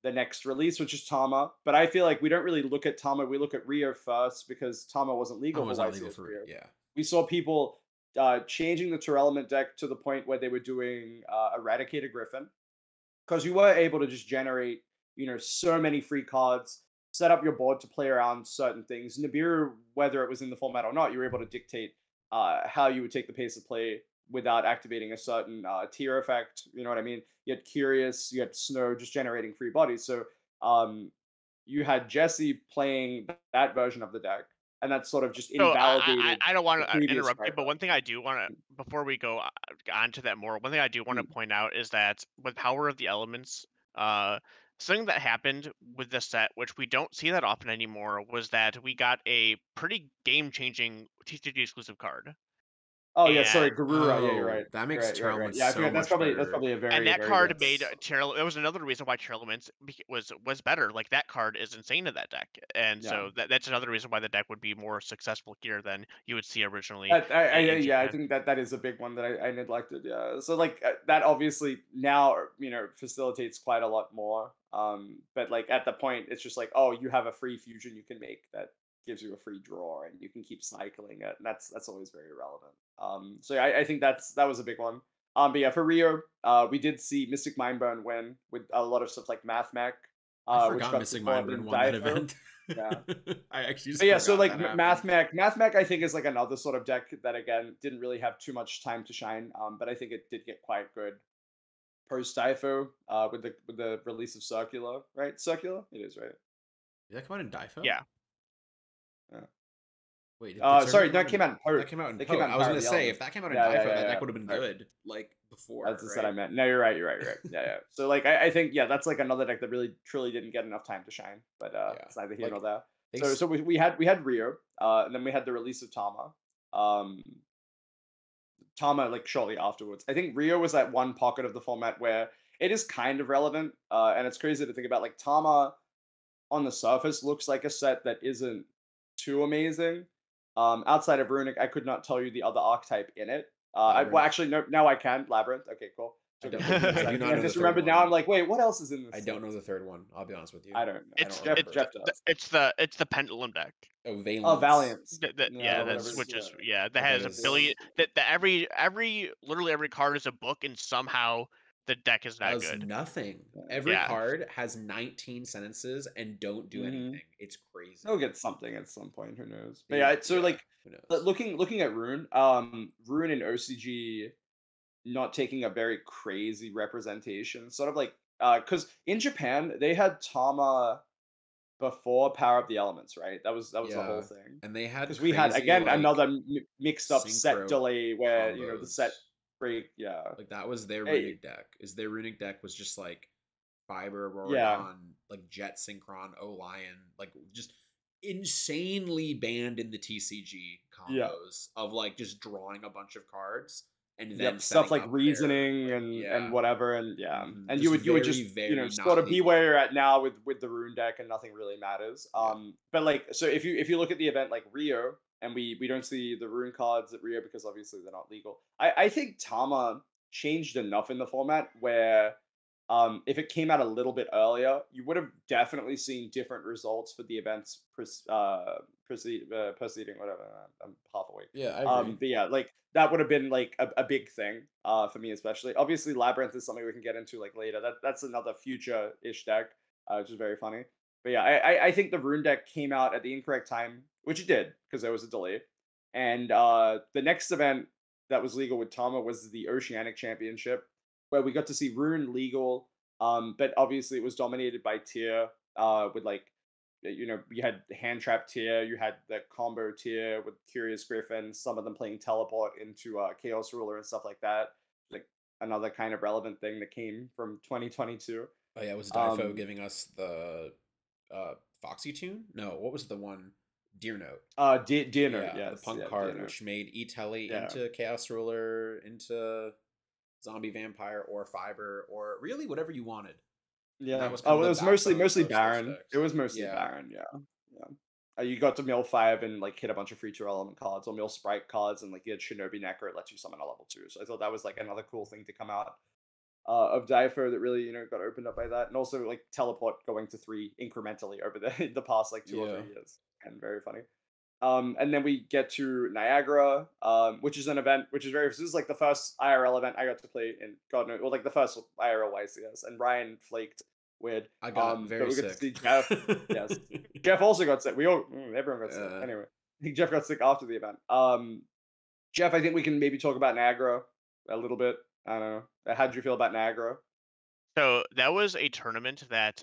the next release, which is Tama, but I feel like we don't really look at Tama. We look at Rio first because Tama wasn't legal was for not legal YCS for Rio. yeah. We saw people changing the Tearlament deck to the point where they were doing Eradicator Griffin because you were able to just generate, so many free cards, set up your board to play around certain things. Nibiru, whether it was in the format or not, you were able to dictate how you would take the pace of play without activating a certain tier effect. You know what I mean? You had Curious, you had Snow just generating free bodies. So you had Jesse playing that version of the deck, and that sort of just So invalidated I don't want the to previous interrupt you, Sprite but one thing version. I do want to, before we go on to that more, one thing I do want to Mm. point out is that with Power of the Elements, uh, something that happened with this set, which we don't see that often anymore, was that we got a pretty game-changing TCG exclusive card. Oh yeah, sorry, And Garura. Yeah, you're Oh, right. that You're makes right, right, right. Tearlament Yeah, I so forgot. much That's better. probably a and very, that very card good. made Tearlament. It was another reason why Tearlament was better. Like that card is insane in that deck, and Yeah. so that's another reason why the deck would be more successful here than you would see originally in Yeah, I Japan. think that is a big one that I neglected. Yeah, so like that obviously now facilitates quite a lot more. But like at the point, it's just like, oh, you have a free fusion you can make that gives you a free draw, and you can keep cycling it. And that's always very relevant. So yeah, I think that was a big one. But yeah, for Rio, we did see Mystic Mindburn win with a lot of stuff like Math Mech, I which forgot got Missing support Mindburn in won that Daifu. event. Yeah. I actually just But yeah, so forgot like that happened. Math Mech, I think is like another sort of deck that again didn't really have too much time to shine. But I think it did get quite good post Typho, with the release of Circular, right? Circular, it is, right? Did that come out in Difo? Yeah. Yeah. Wait, did Circular Sorry, come no, out it in came out in Post. that came out in It came Poe? out in I was Power of gonna the say if Elements. that came out in Yeah, Difo, yeah, that yeah, deck yeah. would have been Sorry. good like before, That's the set right? I meant. No, you're right. You're right. You're right. Yeah, yeah. So like, I think yeah, that's like another deck that really truly didn't get enough time to shine. But Yeah, it's neither here nor like there. they. So we had Rio, and then we had the release of Tama. Um, Tama like shortly afterwards. I think Rio was that one pocket of the format where it is kind of relevant, and it's crazy to think about. Like Tama on the surface looks like a set that isn't too amazing. Outside of Runic, I could not tell you the other archetype in it. Well, Labyrinth. actually, no, now I can. Labyrinth. Okay, cool. I Took don't. me a I do second. not I know the just third remembered now. I'm one. like, wait, what else is in I this don't thing? know the third one. I'll be honest with you. I don't know. I don't It's Jeff, remember. Jeff does. it's the pendulum deck. Oh, Oh, Valence. Valiance. Yeah, Yeah, that whatever. switches. Yeah. Yeah, that That has a is. billion. That literally every card is a book, and somehow the deck is not Does good. nothing. Yeah. Every Yeah. card has 19 sentences and don't do Mhm. anything. It's crazy. They'll get something at some point. Who knows? But They- yeah, so yeah, like who knows? looking at Rune, Rune and OCG not taking a very crazy representation. Sort of like because in Japan they had Tama before Power of the Elements, right? That was the whole Yeah, thing. and they had Because we had crazy again like another mixed up set synchro delay where the set combos. break. Yeah, Like that was their Hey, runic deck. Is their runic deck was just like Fiber, yeah, Auroradon, like Jet Synchron, O Lion, like just insanely banned in the TCG yeah, combos of like just drawing a bunch of cards and then yep. Stuff setting like up their reasoning like and yeah. whatever, and yeah, and Just you would very, just very sort not of be legal. where you're at now with the rune deck, and nothing really matters. Yeah. But like so if you look at the event like Rio, and we don't see the rune cards at Rio because obviously they're not legal. I think Tama changed enough in the format where if it came out a little bit earlier, you would have definitely seen different results for the events proceeding. Whatever, I'm half awake. Yeah, I agree. But yeah, like that would have been like a big thing for me, especially. Obviously, Labyrinth is something we can get into like later. That's another future-ish deck, which is very funny. But yeah, I think the Rune deck came out at the incorrect time, which it did because there was a delay. And the next event that was legal with Tama was the Oceanic Championship, where we got to see Rune legal. But obviously it was dominated by tier, with like, you had hand trap tier, you had the combo tier with Curious Griffin, some of them playing teleport into Chaos Ruler and stuff like that. Like another kind of relevant thing that came from 2022. Oh yeah, was Difo giving us the Foxy tune? No, what was the one? Deer Note. Deer Note, Yeah, the yes. punk Yeah, card, Deer Note. which made E-Telly Yeah. into Chaos Ruler, into Zombie Vampire, or Fiber, or really whatever you wanted. And Yeah. that was kind Oh, of it the was backbone mostly of those Baron. decks. It was mostly Yeah. Baron, yeah. Yeah. You got to mill 5 and like hit a bunch of free 2 element cards, or mill sprite cards, and like you had Shinobi Necker, it lets you summon a level 2. So I thought that was like another cool thing to come out of Difo that really, got opened up by that. And also like teleport going to 3 incrementally over the past like 2 or 3 years. And very funny. And then we get to Niagara, which is an event which is this is like the first IRL event I got to play in God knows, well, like the first IRL YCS, and Ryan flaked weird. I got very but we sick. got to see Jeff. Yes, Jeff also got sick. Everyone got sick. Anyway, I think Jeff got sick after the event. Jeff, I think we can maybe talk about Niagara a little bit. I don't know. How did you feel about Niagara? So that was a tournament that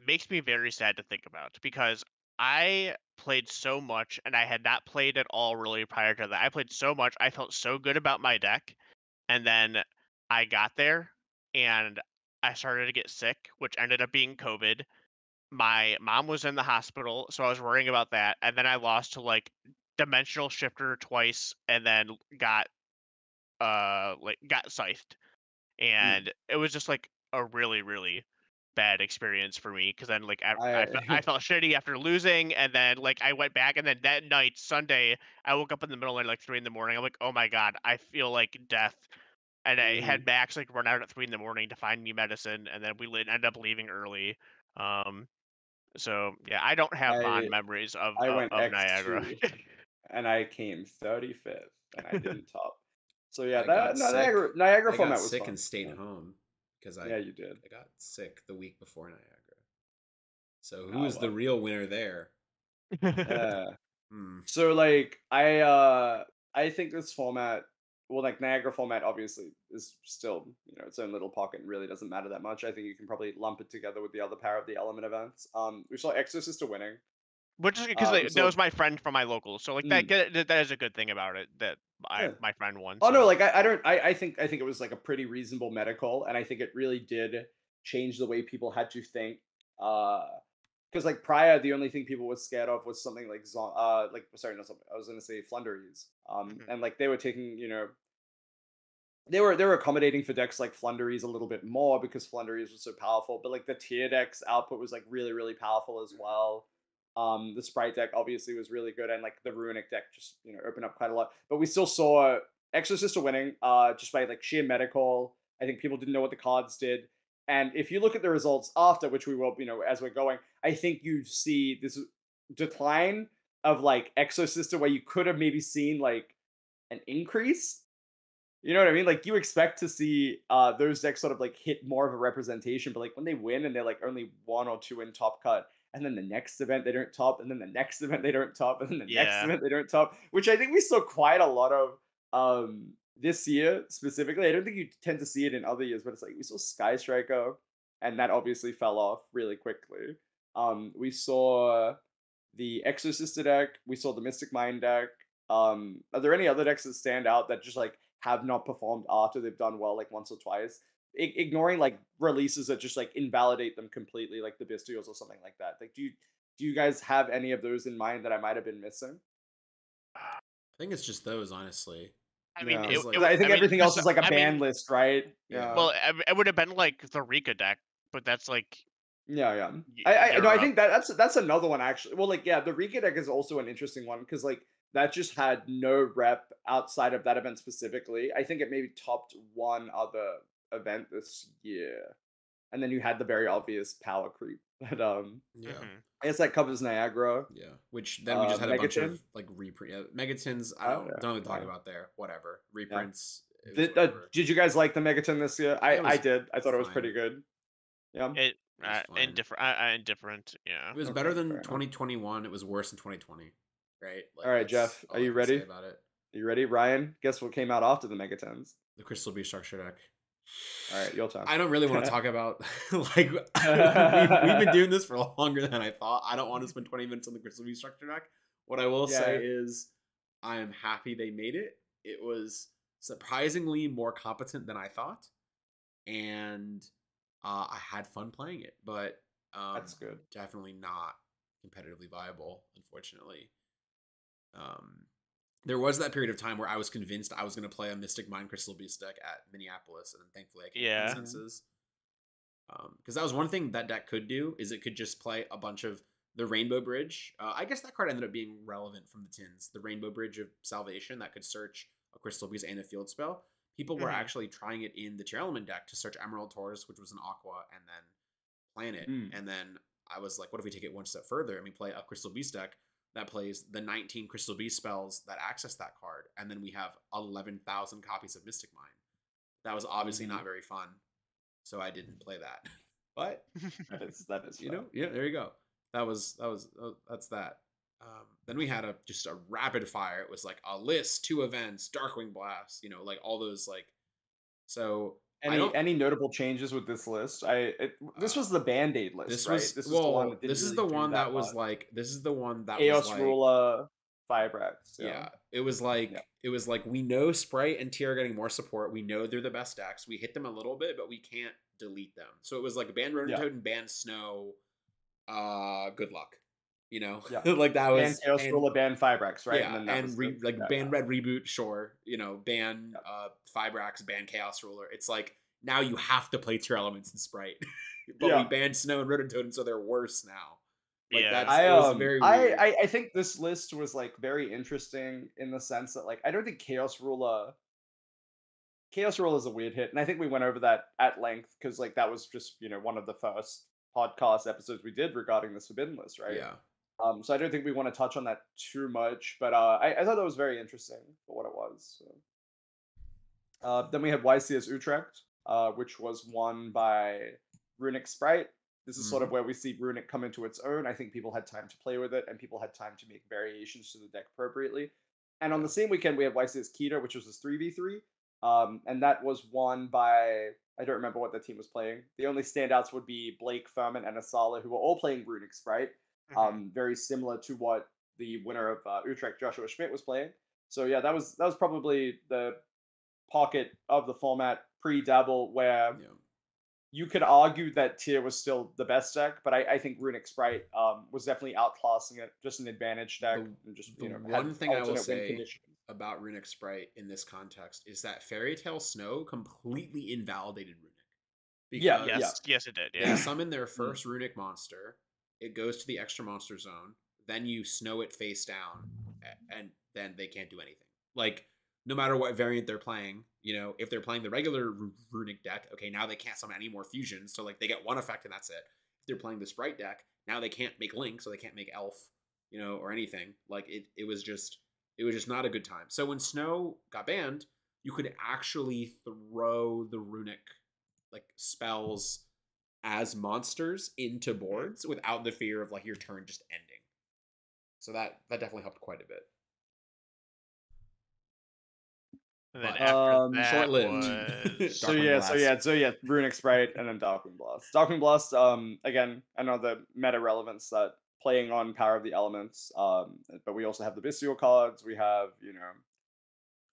makes me very sad to think about, because I played so much and I had not played at all really prior to that. I played so much. I felt so good about my deck. And then I got there and I started to get sick, which ended up being COVID. My mom was in the hospital, so I was worrying about that. And then I lost to like Dimensional Shifter twice and then got got scythed. And it was just like a really, really bad experience for me, because then like I felt shitty after losing, and then like I went back, and then that night, Sunday, I woke up in the middle of the night, like 3 in the morning. I'm like, oh my god, I feel like death. And I had Max like run out at 3 in the morning to find me medicine, and then we ended up leaving early. So yeah, I don't have fond memories of I went Niagara. X2 and I came 35th and I didn't top. So yeah, I got Niagara I format got was sick fun. and stayed home because you did. I got sick the week before Niagara. So who is the real winner there? So like I think this format, well, like Niagara format obviously is still its own little pocket and really doesn't matter that much. I think you can probably lump it together with the other Power of the Element events. We saw Exorcister winning, which is because that was my friend from my local, so like that is a good thing about it, that my friend won. Oh no, like I think it was like a pretty reasonable medical, and I think it really did change the way people had to think. Because like prior, the only thing people were scared of was something like sorry, no, something I was gonna say Flunderies. And like they were taking, they were accommodating for decks like Flunderies a little bit more because Flunderies was so powerful. But like the tier decks output was like really, really powerful as well. The Sprite deck obviously was really good, and like the Runic deck just opened up quite a lot. But we still saw Exorcista winning, just by like sheer medical. I think people didn't know what the cards did. And if you look at the results after, which we will, as we're going, I think you see this decline of like Exorcista where you could have maybe seen like an increase. You know what I mean? Like you expect to see those decks sort of like hit more of a representation, but like when they win and they're like only 1 or 2 in top cut, and then the next event they don't top, and then the next event they don't top, and then the next event they don't top, which I think we saw quite a lot of this year specifically. I don't think you tend to see it in other years, but it's like we saw Sky Striker, and that obviously fell off really quickly. We saw the Exorcista deck, we saw the Mystic Mind deck. Are there any other decks that stand out that just like have not performed after they've done well like once or twice? Ignoring like releases that just like invalidate them completely, like the Bestials or something like that. Like, do you guys have any of those in mind that I might have been missing? I think it's just those, honestly. I mean, I think everything else is like a ban list, right? Yeah. Well, it would have been like the Rika deck, but that's like I I think that's another one actually. Well, like the Rika deck is also an interesting one because like that just had no rep outside of that event specifically. I think it maybe topped one other event this year, and then you had the very obvious power creep. But I guess that covers Niagara. Yeah, which then we just had a bunch Megaton? of like reprint Megatons. I don't really talk about there. Whatever reprints. Did you guys like the Megaton this year? I did. I thought it was fine. pretty good. Yeah. Indifferent. Yeah. It was better than 2021. It was worse than 2020. Right. Like, all right, Jeff. Are you ready? About it. Are you ready, Ryan? Guess what came out after the Megatons? The Crystal Beast structure deck. All right, your time. I don't really want to talk about like we've been doing this for longer than I thought. I don't want to spend 20 minutes on the Crystal Beast structure deck. What I will say is I am happy they made it. It was surprisingly more competent than I thought, and I had fun playing it, but That's good. definitely not competitively viable, unfortunately. There was that period of time where I was convinced I was going to play a Mystic Mind Crystal Beast deck at Minneapolis, and then thankfully I came to my Yeah. senses. Because that was one thing that deck could do, is it could just play a bunch of the Rainbow Bridge. I guess that card ended up being relevant from the tins. The Rainbow Bridge of Salvation that could search a Crystal Beast and a field spell. People were actually trying it in the Tear Element deck to search Emerald Taurus, which was an Aqua, and then Planet. And then I was like, what if we take it one step further and we play a Crystal Beast deck that plays the 19 Crystal Beast spells that access that card, and then we have 11,000 copies of Mystic Mind. That was obviously not very fun, so I didn't play that. But that is you know, yeah, there you go. That's that. Then we had just a rapid fire. It was like a list, 2 events, Darkwing Blast, you know, like all those like. So any notable changes with this list? This was the Band-Aid list, this right? was This was the one that didn't this is really the do one that was much. like this is the one that Chaos was like Ruler, Firebrax. yeah. It was like we know Sprite and Tier are getting more support. We know they're the best decks. We hit them a little bit, but we can't delete them. So it was like ban Rodenttoad and ban Snow. Good luck. You know, like that was ban Chaos Ruler, ban Firebrax, right? Yeah, and ban Red Reboot, sure. You know, ban Fibrax, ban Chaos Ruler. It's like now you have to play Tier Elements and Sprite, but we banned Snow and Rodenttoad, and so they're worse now. Like it was very weird. I think this list was like very interesting in the sense that like I don't think Chaos Ruler is a weird hit, and I think we went over that at length because like that was just one of the first podcast episodes we did regarding this Forbidden List, right? Yeah. So I don't think we want to touch on that too much, but I thought that was very interesting for what it was. So. Then we had YCS Utrecht, which was won by Runic Sprite. This is sort of where we see Runic come into its own. I think people had time to play with it, and people had time to make variations to the deck appropriately. And on the same weekend, we had YCS Keter, which was this 3v3. And that was won by, I don't remember what the team was playing. The only standouts would be Blake, Furman, and Asala, who were all playing Runic Sprite. Very similar to what the winner of Utrecht, Joshua Schmidt, was playing. So yeah, that was probably the pocket of the format pre-Dabble where you could argue that Tier was still the best deck, but I think Runic Sprite was definitely outclassing it, just an advantage deck. One thing I will say about Runic Sprite in this context is that Fairy Tale Snow completely invalidated Runic. Yes, it did. They summon their first Runic monster. It goes to the extra monster zone. Then you snow it face down, and then they can't do anything. Like, no matter what variant they're playing, if they're playing the regular Runic deck, okay, now they can't summon any more fusions, so like they get one effect and that's it. If they're playing the Sprite deck, now they can't make Link, so they can't make Elf, or anything. Like it was just not a good time. So when Snow got banned, you could actually throw the Runic like spells as monsters into boards without the fear of like your turn just ending. So that definitely helped quite a bit. And then after that short-lived. So Runic Sprite and then Darkwing Blast. Darkwing Blast, again, I know the meta relevance that playing on Power of the Elements, but we also have the Bestial cards. We have,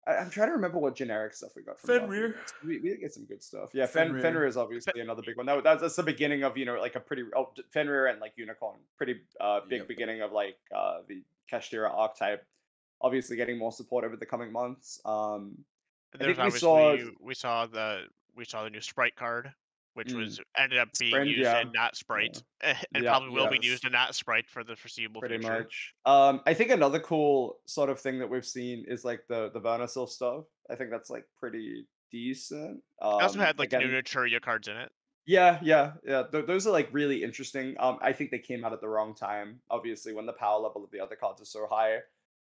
I'm trying to remember what generic stuff we got from Fenrir. We did get some good stuff. Yeah, Fenrir is obviously another big one. That's the beginning of like a pretty Fenrir and like Unicorn, pretty big beginning of like the Kashtira archetype. Obviously, getting more support over the coming months. I think we saw the new Sprite card, which was ended up being used and not Sprite, and probably will be used and not Sprite for the foreseeable future. Pretty much. I think another cool sort of thing that we've seen is like the Vernasil stuff. I think that's like pretty decent. It also had like new Naturia cards in it. Yeah. Those are like really interesting. I think they came out at the wrong time. Obviously, when the power level of the other cards is so high,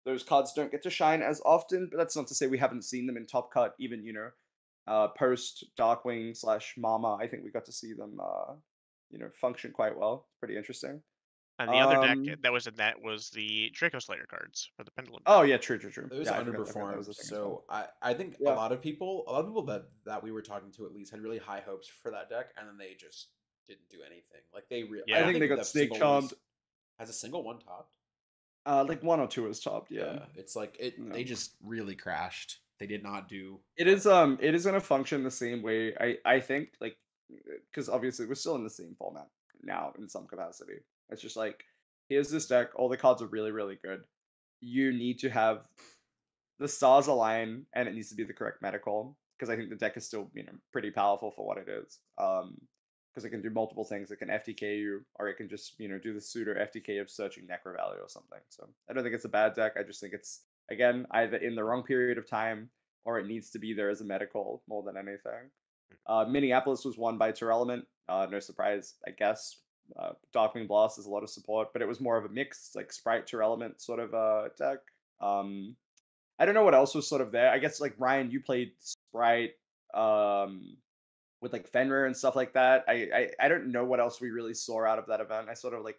those cards don't get to shine as often. But that's not to say we haven't seen them in Top Cut, even post Darkwing / Mama. I think we got to see them, function quite well. Pretty interesting. And the other deck that was in that was the Draco Slayer cards for the Pendulum. Oh yeah, true. It was underperformed. So I think a lot of people that we were talking to at least had really high hopes for that deck, and then they just didn't do anything. Like I think they got Snake Charmed. Has a single one topped. Like 1 or 2 is topped. Yeah. It's like they just really crashed. They did not do. It is gonna function the same way. I think like because obviously we're still in the same format now in some capacity. It's just like here's this deck. All the cards are really really good. You need to have the stars align, and it needs to be the correct meta call because I think the deck is still pretty powerful for what it is. Because it can do multiple things. It can FTK you, or it can just do the suitor FTK of searching Necro Value or something. So I don't think it's a bad deck. I just think it's again either in the wrong period of time or it needs to be there as a medical more than anything. Minneapolis was won by Element. No surprise, I guess. Darkwing Blast is a lot of support, but it was more of a mixed like Sprite Element sort of deck. I don't know what else was sort of there. I guess like Ryan, you played Sprite with like Fenrir and stuff like that. I don't know what else we really saw out of that event. I sort of like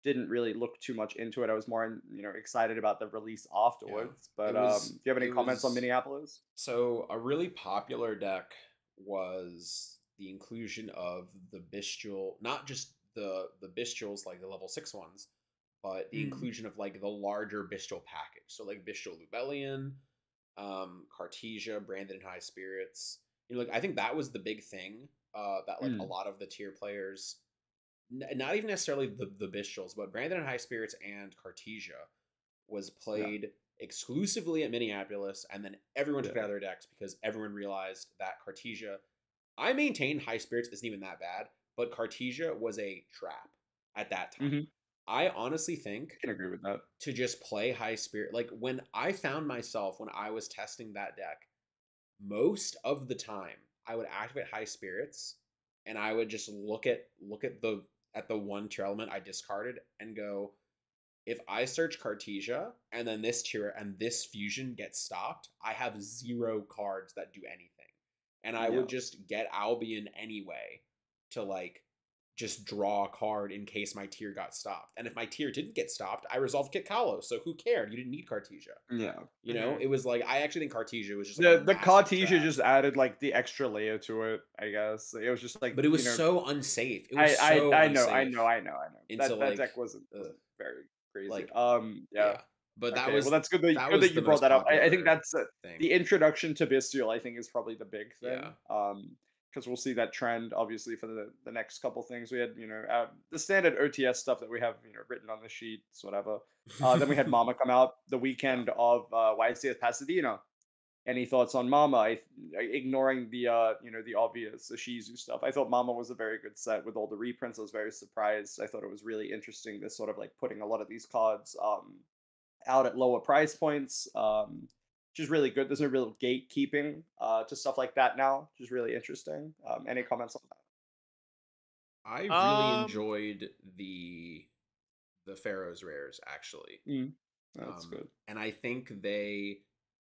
didn't really look too much into it. I was more excited about the release afterwards. But do you have any comments on Minneapolis? So a really popular deck was the inclusion of the bestial, not just the bestials like the level 6 ones, but the inclusion of like the larger bestial package. So like bestial Lubellion, Cartesia, Branded in High Spirits. Like I think that was the big thing that like a lot of the tier players, not even necessarily the bestials, but Branded in High Spirits and Cartesia was played exclusively at Minneapolis, and then everyone took it out of their decks because everyone realized that Cartesia, I maintain High Spirits isn't even that bad, but Cartesia was a trap at that time. I honestly think I can agree with that. To just play High Spirit, like when I found myself when I was testing that deck, most of the time I would activate High Spirits and I would just look at the one tier element I discarded and go, if I search Cartesia and then this tier and this fusion gets stopped, I have 0 cards that do anything. And I would just get Albion anyway to like just draw a card in case my tier got stopped. And if my tier didn't get stopped, I resolved Kit Kalos. So who cared? You didn't need Cartesia. Yeah. It was like, I actually think Cartesia was just like the Cartesia just added like the extra layer to it, I guess. It was just like, but it was so unsafe. It was I so know. Until, that like, deck wasn't very crazy. like, yeah. But that Okay, was well, that's good that, that good was that you the brought most that up. I think popular that's thing. the introduction to Bestial, I think, is probably the big thing. Yeah. Because we'll see that trend obviously for the next couple things. We had the standard OTS stuff that we have written on the sheets, whatever. Then we had Mama come out the weekend of YCS Pasadena. Any thoughts on Mama? Ignoring the the obvious the Shizu stuff. I thought Mama was a very good set with all the reprints. I was very surprised. I thought it was really interesting. This sort of like putting a lot of these cards out at lower price points, which is really good. There's no real gatekeeping to stuff like that now, which is really interesting. Any comments on that? I really enjoyed the Pharaoh's rares actually. That's good. And I think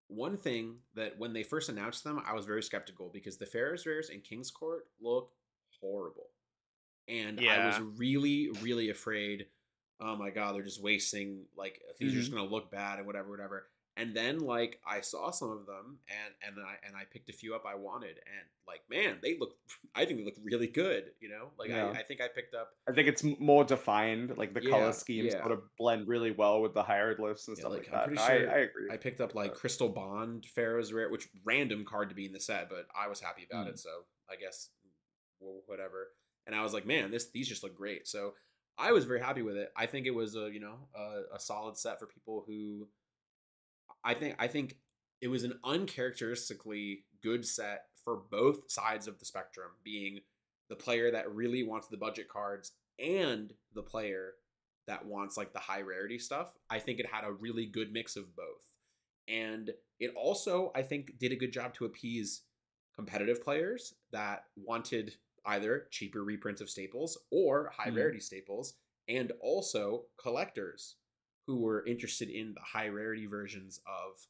one thing that when they first announced them, I was very skeptical because the Pharaoh's rares in King's Court look horrible. And I was really, really afraid, oh my god, they're just wasting, like, these are just gonna look bad and whatever. And then like I saw some of them and I picked a few up I wanted, and like, man, I think they look really good, Like I think I picked up, I think it's more defined, like the color schemes sort of blend really well with the hieroglyphs and stuff like that. I'm pretty sure I agree. I picked up like Crystal Bond Pharaoh's rare, which random card to be in the set, but I was happy about it, so I guess whatever. And I was like, man, these just look great. So I was very happy with it. I think it was a solid set for people who I think it was an uncharacteristically good set for both sides of the spectrum, being the player that really wants the budget cards and the player that wants like the high rarity stuff. I think it had a really good mix of both. And it also, I think, did a good job to appease competitive players that wanted either cheaper reprints of staples or high rarity staples, and also collectors who were interested in the high rarity versions of,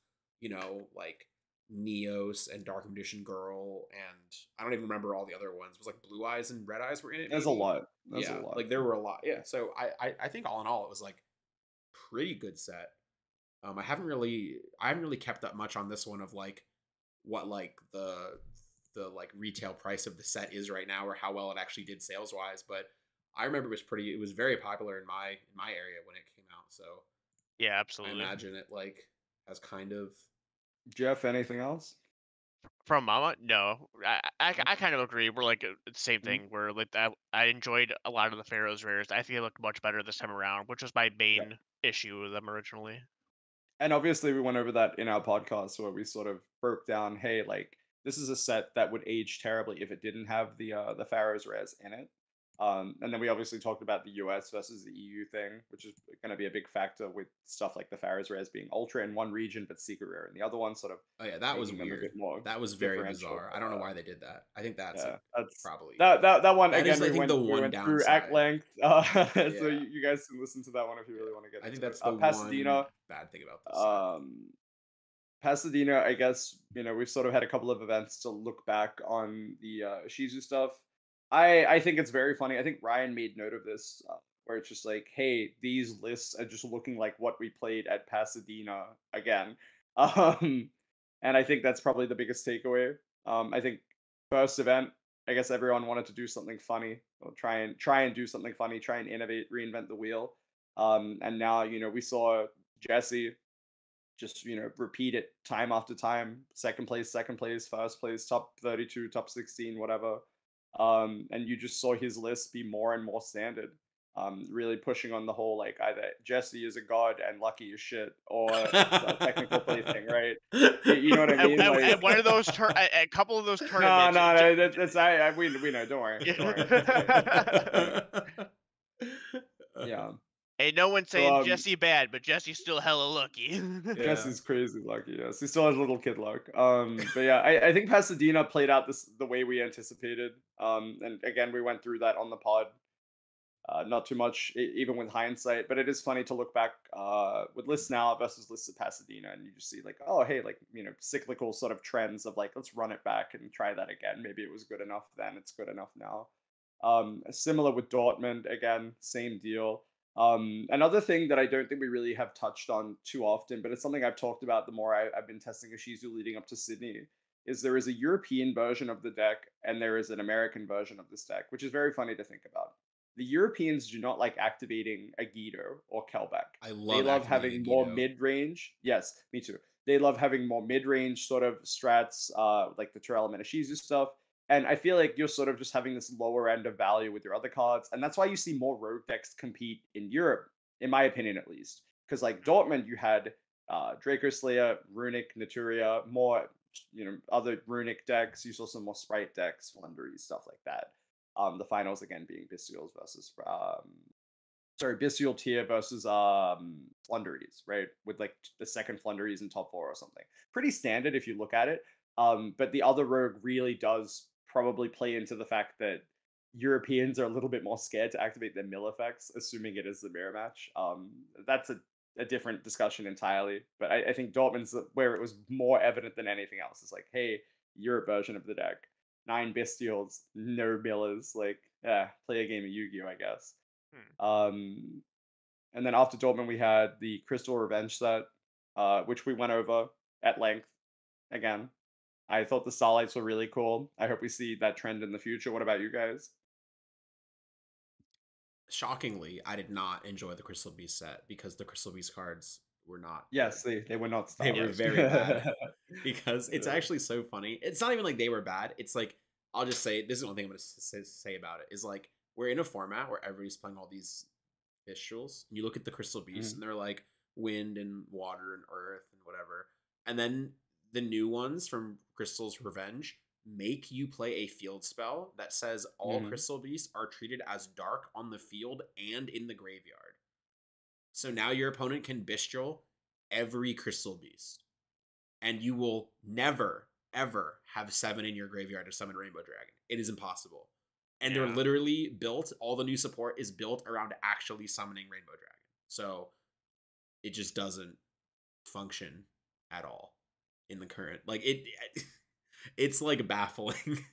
like Neos and Dark Magician Girl, and I don't even remember all the other ones. It was like Blue Eyes and Red Eyes were in it. There's a lot. There's a lot. Like there were a lot. Yeah. So I think all in all, it was like pretty good set. I haven't really kept up much on this one of like what like the like retail price of the set is right now, or how well it actually did sales wise, but I remember it was very popular in my area when it came out. So yeah, absolutely. I imagine it like has kind of Jeff, anything else? From Mama, no, I kind of agree. We're like the same Mhm. thing. We're like I enjoyed a lot of the Pharaoh's rares. I think they looked much better this time around, which was my Yeah. main issue with them originally. And obviously we went over that in our podcast where we sort of broke down, hey, like this is a set that would age terribly if it didn't have the Pharaoh's rares in it. And then we obviously talked about the US versus the EU thing, which is going to be a big factor with stuff like the Pharaoh's rares being ultra in one region but secret rare in the other one, sort of Oh yeah, that was making them a weird. bit more That was very differential. bizarre. I don't know why they did that. I think that's Yeah, like that's probably that one that again. is I think the We one went through at downside. length, so Yeah, you guys can listen to that one if you yeah. really want to get I think into it. that's the one Pasadena, bad thing about this set. um, Pasadena. I guess we've sort of had a couple of events to look back on the Shizu stuff. I think it's very funny. I think Ryan made note of this, where it's just like, hey, these lists are just looking like what we played at Pasadena again, um, and I think that's probably the biggest takeaway. I think first event, I guess everyone wanted to do something funny, or try and do something funny, try and innovate, reinvent the wheel. And now we saw Jesse just repeat it time after time, second place, first place, top 32, top 16, whatever. And you just saw his list be more and more standard, really pushing on the whole like either Jesse is a god and Lucky is shit, or it's a technical play thing, right? You know what I mean? Like And one of those a couple of those no, tournaments. no, no, that's we know, don't worry, don't worry. Yeah. Hey, no one's So saying Jesse bad, but Jesse's still hella lucky. Yeah. Jesse's crazy lucky. Yes, he still has little kid luck. But yeah, I think Pasadena played out the way we anticipated. And again, we went through that on the pod. Not too much, even with hindsight. But it is funny to look back with lists now versus lists at Pasadena, and you just see like, oh, hey, like cyclical sort of trends of like, let's run it back and try that again. Maybe it was good enough then; it's good enough now. Similar with Dortmund, again, same deal. Another thing that I don't think we really have touched on too often, but it's something I've talked about the more I've been testing Ishizu leading up to Sydney, is there is a European version of the deck and there is an American version of this deck, which is very funny to think about. The Europeans do not like activating a Guido or Kelbeck. I They love love activating having more Guido. mid range. Yes, me too. They love having more mid range sort of strats, like the Terrell and Ishizu stuff. And I feel like you're sort of just having this lower end of value with your other cards. And that's why you see more rogue decks compete in Europe, in my opinion, at least. Because like Dortmund, you had Draco Slayer, Runic, Naturia, more, other Runic decks. You saw some more Sprite decks, Flundery, stuff like that. The finals again being Bestials versus Bestial tier versus Flunderies, right? With like the second Flunderies in top four or something. Pretty standard if you look at it. But the other rogue really does probably play into the fact that Europeans are a little bit more scared to activate their mill effects, assuming it is the mirror match. That's a different discussion entirely. But I think Dortmund's where it was more evident than anything else. It's like, hey, Europe version of the deck. 9 Bestials, no millers. Like, yeah, play a game of Yu-Gi-Oh, I guess. Hmm. And then after Dortmund, we had the Crystal Revenge set, which we went over at length again. I thought the Starlights were really cool. I hope we see that trend in the future. What about you guys? Shockingly, I did not enjoy the Crystal Beast set because the Crystal Beast cards were not Yes, good. they were not They were Starlights. very bad. Because it's Yeah. actually so funny. It's not even like they were bad. It's like I'll just say this is one thing I'm going to say about it is like we're in a format where everybody's playing all these visuals. You look at the Crystal Beast Mhm. and they're like wind and water and earth and whatever. And then the new ones from Crystal's Revenge make you play a field spell that says all Mhm. Crystal Beasts are treated as dark on the field and in the graveyard. So now your opponent can bestial every Crystal Beast and you will never ever have 7 in your graveyard to summon Rainbow Dragon. It is impossible. And they're Yeah. literally built, all the new support is built around actually summoning Rainbow Dragon. So it just doesn't function at all in the current. Like it's like baffling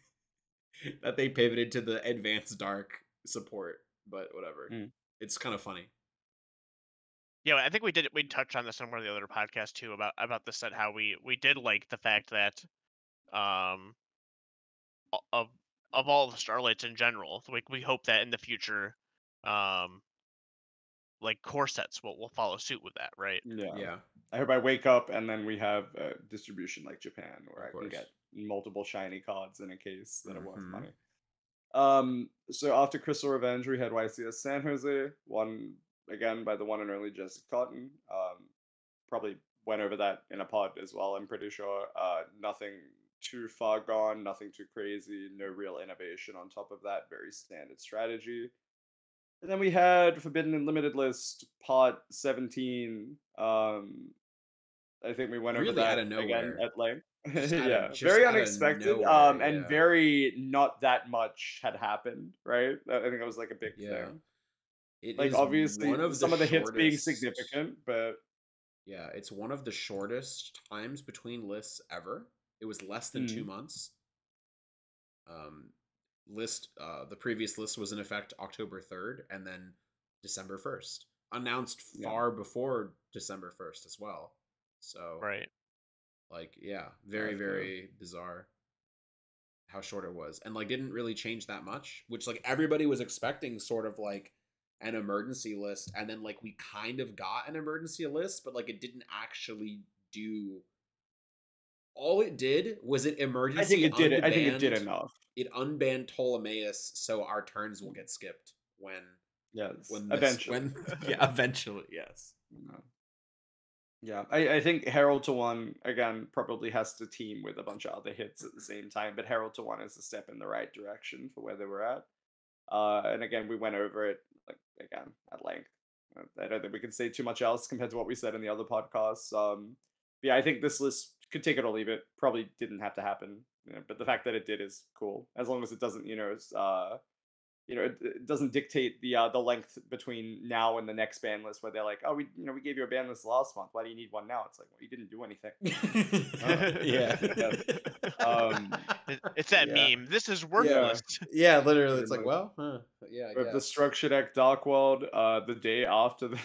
that they pivoted to the advanced dark support, but whatever. Mm. It's kind of funny. Yeah, I think we touched on this on one of the other podcasts too about the set, how we did like the fact that um of all the Starlights in general. We hope that in the future, um like core sets will follow suit with that, right? Yeah. Yeah, I hope I wake up and then we have distribution like Japan, where of I can course. get multiple shiny cards in a case that are worth Mhm. money. So after Crystal Revenge, we had YCS San Jose, won again by the one and only Jessica Cotton. Probably went over that in a pod as well, I'm pretty sure. Nothing too far gone, nothing too crazy, no real innovation on top of that, very standard strategy. And then we had Forbidden and Limited List Part 17. I think we went over Really out that of again nowhere. at length. Just Yeah, just very out of unexpected, nowhere. and Yeah, very not that much had happened, right? I think that was like a big yeah. thing. It Like is obviously one of the some of the hits being shortest. significant, but Yeah, it's one of the shortest times between lists ever. It was less than mm, 2 months. Um, the previous list was in effect October 3rd and then December 1st. Announced yeah, far before December 1st as well. So, Right. like, yeah, I very, feel very bizarre how short it was. And like didn't really change that much, which like everybody was expecting sort of like an emergency list, and then like we kind of got an emergency list, but like it didn't actually do all it did was it I think emergency it did it. I think it did unbanned enough. it unbanned Ptolemaeus, so our turns will get skipped Yes, when this eventually. when yeah, eventually, yes. Yeah. Yeah, I think Herald to One again probably has to team with a bunch of other hits at the same time, but Herald to One is a step in the right direction for where they were at. And again, we went over it like again at length. I don't think we can say too much else compared to what we said in the other podcasts. Yeah, I think this list could take it or leave it. Probably didn't have to happen, but the fact that it did is cool. As long as it doesn't, it doesn't dictate the length between now and the next ban list where they're like, oh, we gave you a ban list last month. Why do you need one now? It's like, well, you didn't do anything. Yeah. Yeah. Um, It's that Yeah. meme. This is yeah, worthless. Yeah, literally pretty it's like, much. well, huh, yeah, I With the guess. structure deck Dark World, the day after the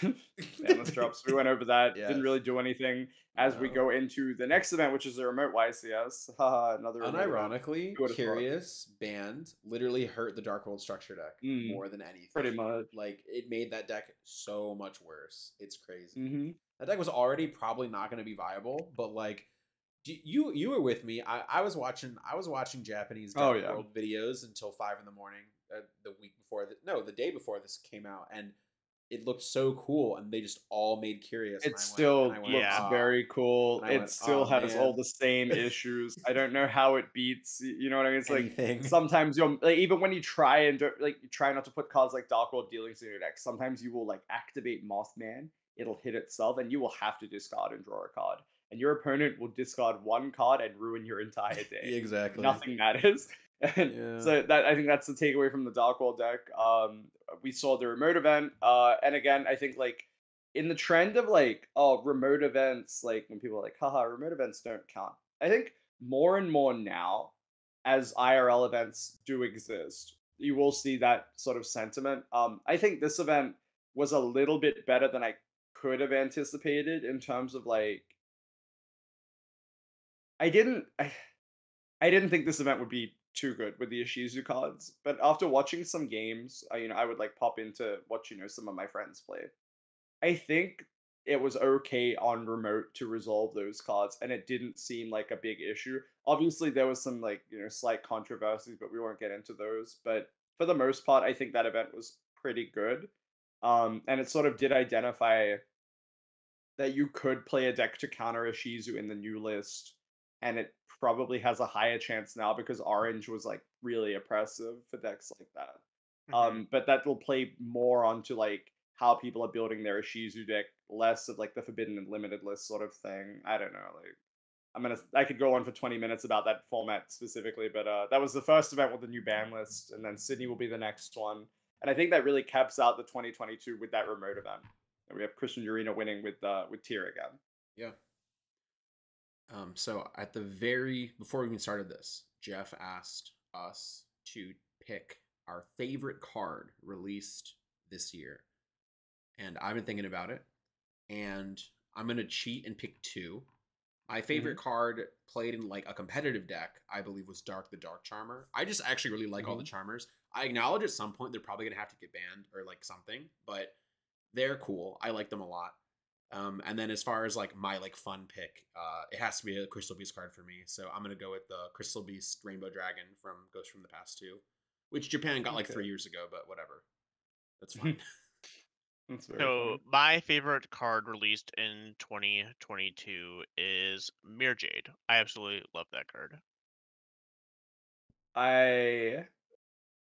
ban list drops, we went over that. Didn't Yes. really do anything. As we No. go into the next event, which is a remote YCS, haha, another remote event. Unironically, Who would have thought? Curious Band literally hurt the Dark World structure deck Mm, more than anything. pretty much. Like it made that deck so much worse. It's crazy. Mm-hmm. That deck was already probably not going to be viable, but like you were with me. I was watching Japanese Oh Dark yeah. World videos until 5 in the morning the week before the day before this came out, and it looked so cool, and they just all made Curious, It and still I went, looks Yeah. ah, very cool. and I It went, still oh has all man, the same issues. I don't know how it beats. You know what I mean? It's like anything. sometimes you'll like even when you try and you try not to put cards like Dark World Dealings in your deck. Sometimes you will like activate Mothman. It'll hit itself, and you will have to discard and draw a card. And your opponent will discard one card and ruin your entire day. Exactly. Nothing matters. And Yeah. so that I think that's the takeaway from the Dark World deck. We saw the remote event, and again, I think like in the trend of like, oh, remote events, like when people are like, haha, remote events don't count. I think more and more now, as IRL events do exist, you will see that sort of sentiment. I think this event was a little bit better than I could have anticipated in terms of like, I didn't, I, I didn't think this event would be too good with the Ishizu cards, but after watching some games, I would like pop into watch some of my friends play. I think it was okay on remote to resolve those cards, and it didn't seem like a big issue. Obviously, there was some like slight controversies, but we won't get into those. But for the most part, I think that event was pretty good. And it sort of did identify that you could play a deck to counter a Shizu in the new list, and it probably has a higher chance now because Orange was like really oppressive for decks like that. Mhm. But that will play more onto like how people are building their Ishizu deck, less of like the Forbidden and Limited list sort of thing. I don't know, like I could go on for 20 minutes about that format specifically, but that was the first event with the new ban list, and then Sydney will be the next one. And I think that really caps out the 2022 with that remote event. And we have Christian Urena winning with Tier again. Yeah. So at the before we even started this, Jeff asked us to pick our favorite card released this year, and I've been thinking about it, and I'm gonna cheat and pick two. My favorite card played in like a competitive deck, I believe, was Dark the Dark Charmer. I just actually really like all the Charmers. I acknowledge at some point they're probably gonna have to get banned or like something, but they're cool. I like them a lot. And then as far as like my like fun pick, it has to be a Crystal Beast card for me. So I'm gonna go with the Crystal Beast Rainbow Dragon from Ghost from the Past 2, which Japan got like 3 years ago, but whatever, that's fine. That's very So funny. my favorite card released in 2022 is Mirror Jade. I absolutely love that card. I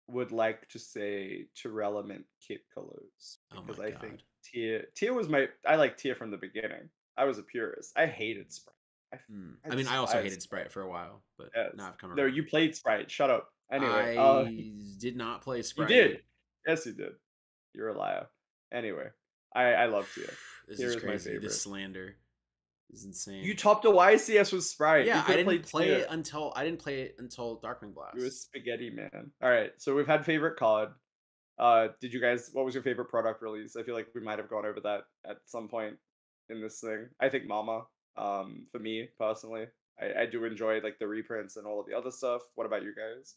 would like to say Terelement kit colors Oh because my I think god. Tia was I like Tia from the beginning. I was a purist. I hated Sprite. I I mean, I also despised hated Sprite for a while, but now Yes. I've come No, around. you played Sprite. Shut up. Anyway, I did not play you Sprite. did. Yes, you did. You're a liar. Anyway, I love Tia. This Tia is is my crazy. This favorite. slander is insane. You topped a YCS with Sprite. You Yeah, could have played Tia. I didn't play it until Darkwing You a Blast. spaghetti man. All right, so we've had favorite COD. Did you guys? What was your favorite product release? I feel like we might have gone over that at some point in this thing. I think Mama. For me personally, I do enjoy like the reprints and all of the other stuff. What about you guys?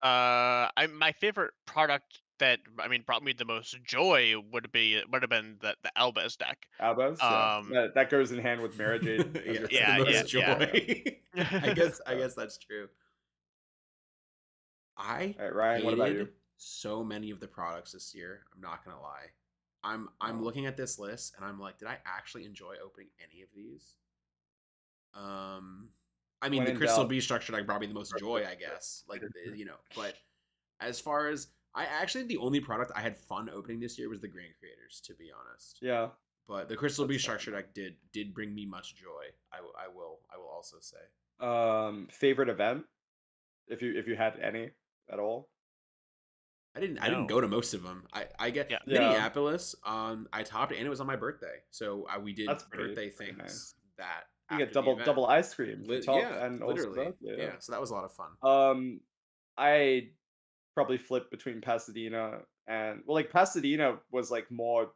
My favorite product that brought me the most joy would have been the Elbaz deck. Albus, yeah, Um, that goes in hand with Mara Jade as your Yes, the yeah, favorite yeah, most card. yeah. joy. I Yeah. guess that's true. I All right, Ryan, what about you? hated so many of the products this year. I'm not gonna lie. I'm Oh, looking at this list and I'm like, did I actually enjoy opening any of these? I mean, when the in Crystal doubt, B structure like brought me the most joy, I yeah, guess. Like, but as far as I actually the only product I had fun opening this year was the Grand Creators, to be honest. yeah, But the Crystal B that's fair structure deck did bring me much joy. I will also say. enough. Favorite event, if you had any at all. I didn't No. go to most of them. I get Yeah. Yeah, Minneapolis. I topped it and it was on my birthday, so we did that's birthday pretty things nice. that You get after the event. double ice cream for top Yeah, and also literally. birthday. Yeah, Yeah. so that was a lot of fun. I probably flip between Pasadena and well, like Pasadena was like more,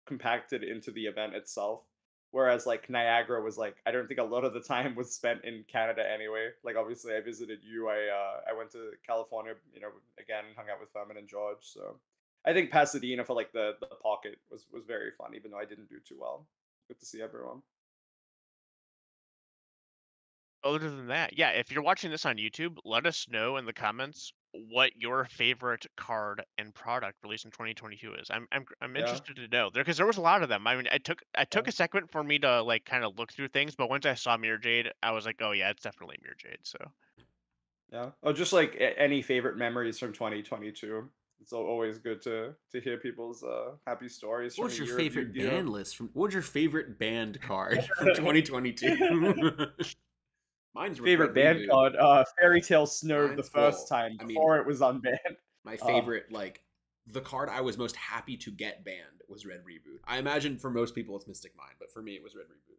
compacted into the event itself. Whereas like Niagara was like I don't think a lot of the time was spent in Canada anyway. Like obviously I visited you. I went to California, again hung out with Furman and George. So I think Pasadena for like the pocket was very fun, even though I didn't do too well. Good to see everyone. Other than that, yeah, if you're watching this on YouTube, let us know in the comments what your favorite card and product released in 2022 is. I'm Yeah. interested to know there because there was a lot of them. I took Yeah. a second for me to like kind of look through things, but once I saw Mirror Jade, I was like, oh yeah, it's definitely Mirror Jade. So Yeah. Oh, just like any favorite memories from 2022. It's always good to hear people's happy stories What from a was your year of favorite Yu-Gi-Oh. band list from? What was your favorite band card from 2022? Mine's Red Favorite band Reboot. called Fairy Tale Snow the Mine's first time I mean, before it was unbanned. my Uh, favorite the card I was most happy to get banned was Red Reboot. I imagine for most people it's Mystic Mind, but for me it was Red Reboot.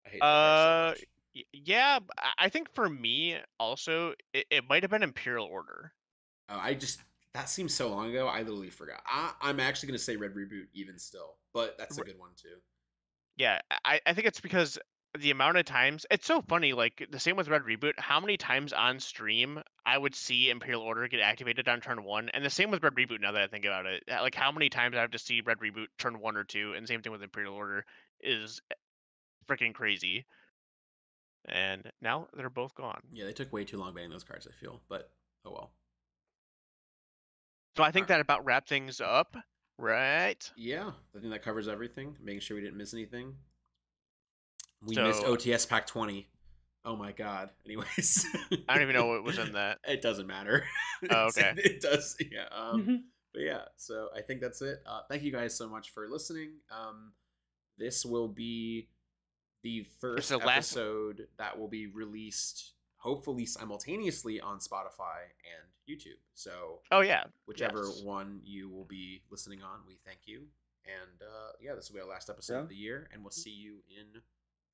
I hate that card so uh, much. yeah, I think for me also it might have been Imperial Order. I just that seems so long ago. I literally forgot. I'm actually gonna say Red Reboot even still, but that's a good one too. Yeah, I think it's because the amount of times it's so funny. Like the same with Red Reboot. How many times on stream I would see Imperial Order get activated on turn one, and the same with Red Reboot. Now that I think about it, like how many times I have to see Red Reboot turn one or two, and same thing with Imperial Order is freaking crazy. And now they're both gone. Yeah, they took way too long banning those cards. I feel, but oh well. So I All think right. that about wrap things up, right? Yeah, I think that covers everything. Making sure we didn't miss anything. We missed So OTS Pack 20. Oh my god. Anyways, I don't even know what was in that. it doesn't matter. Oh, okay. It does. Yeah. But yeah. So I think that's it. Thank you guys so much for listening. This will be the It's first the last. episode that will be released, hopefully simultaneously on Spotify and YouTube. So Oh yeah. whichever Yes. one you will be listening on, we thank you. And yeah, this will be our last episode yeah. of the year, and we'll see you in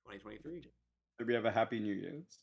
2023. Maybe have a happy New Year's.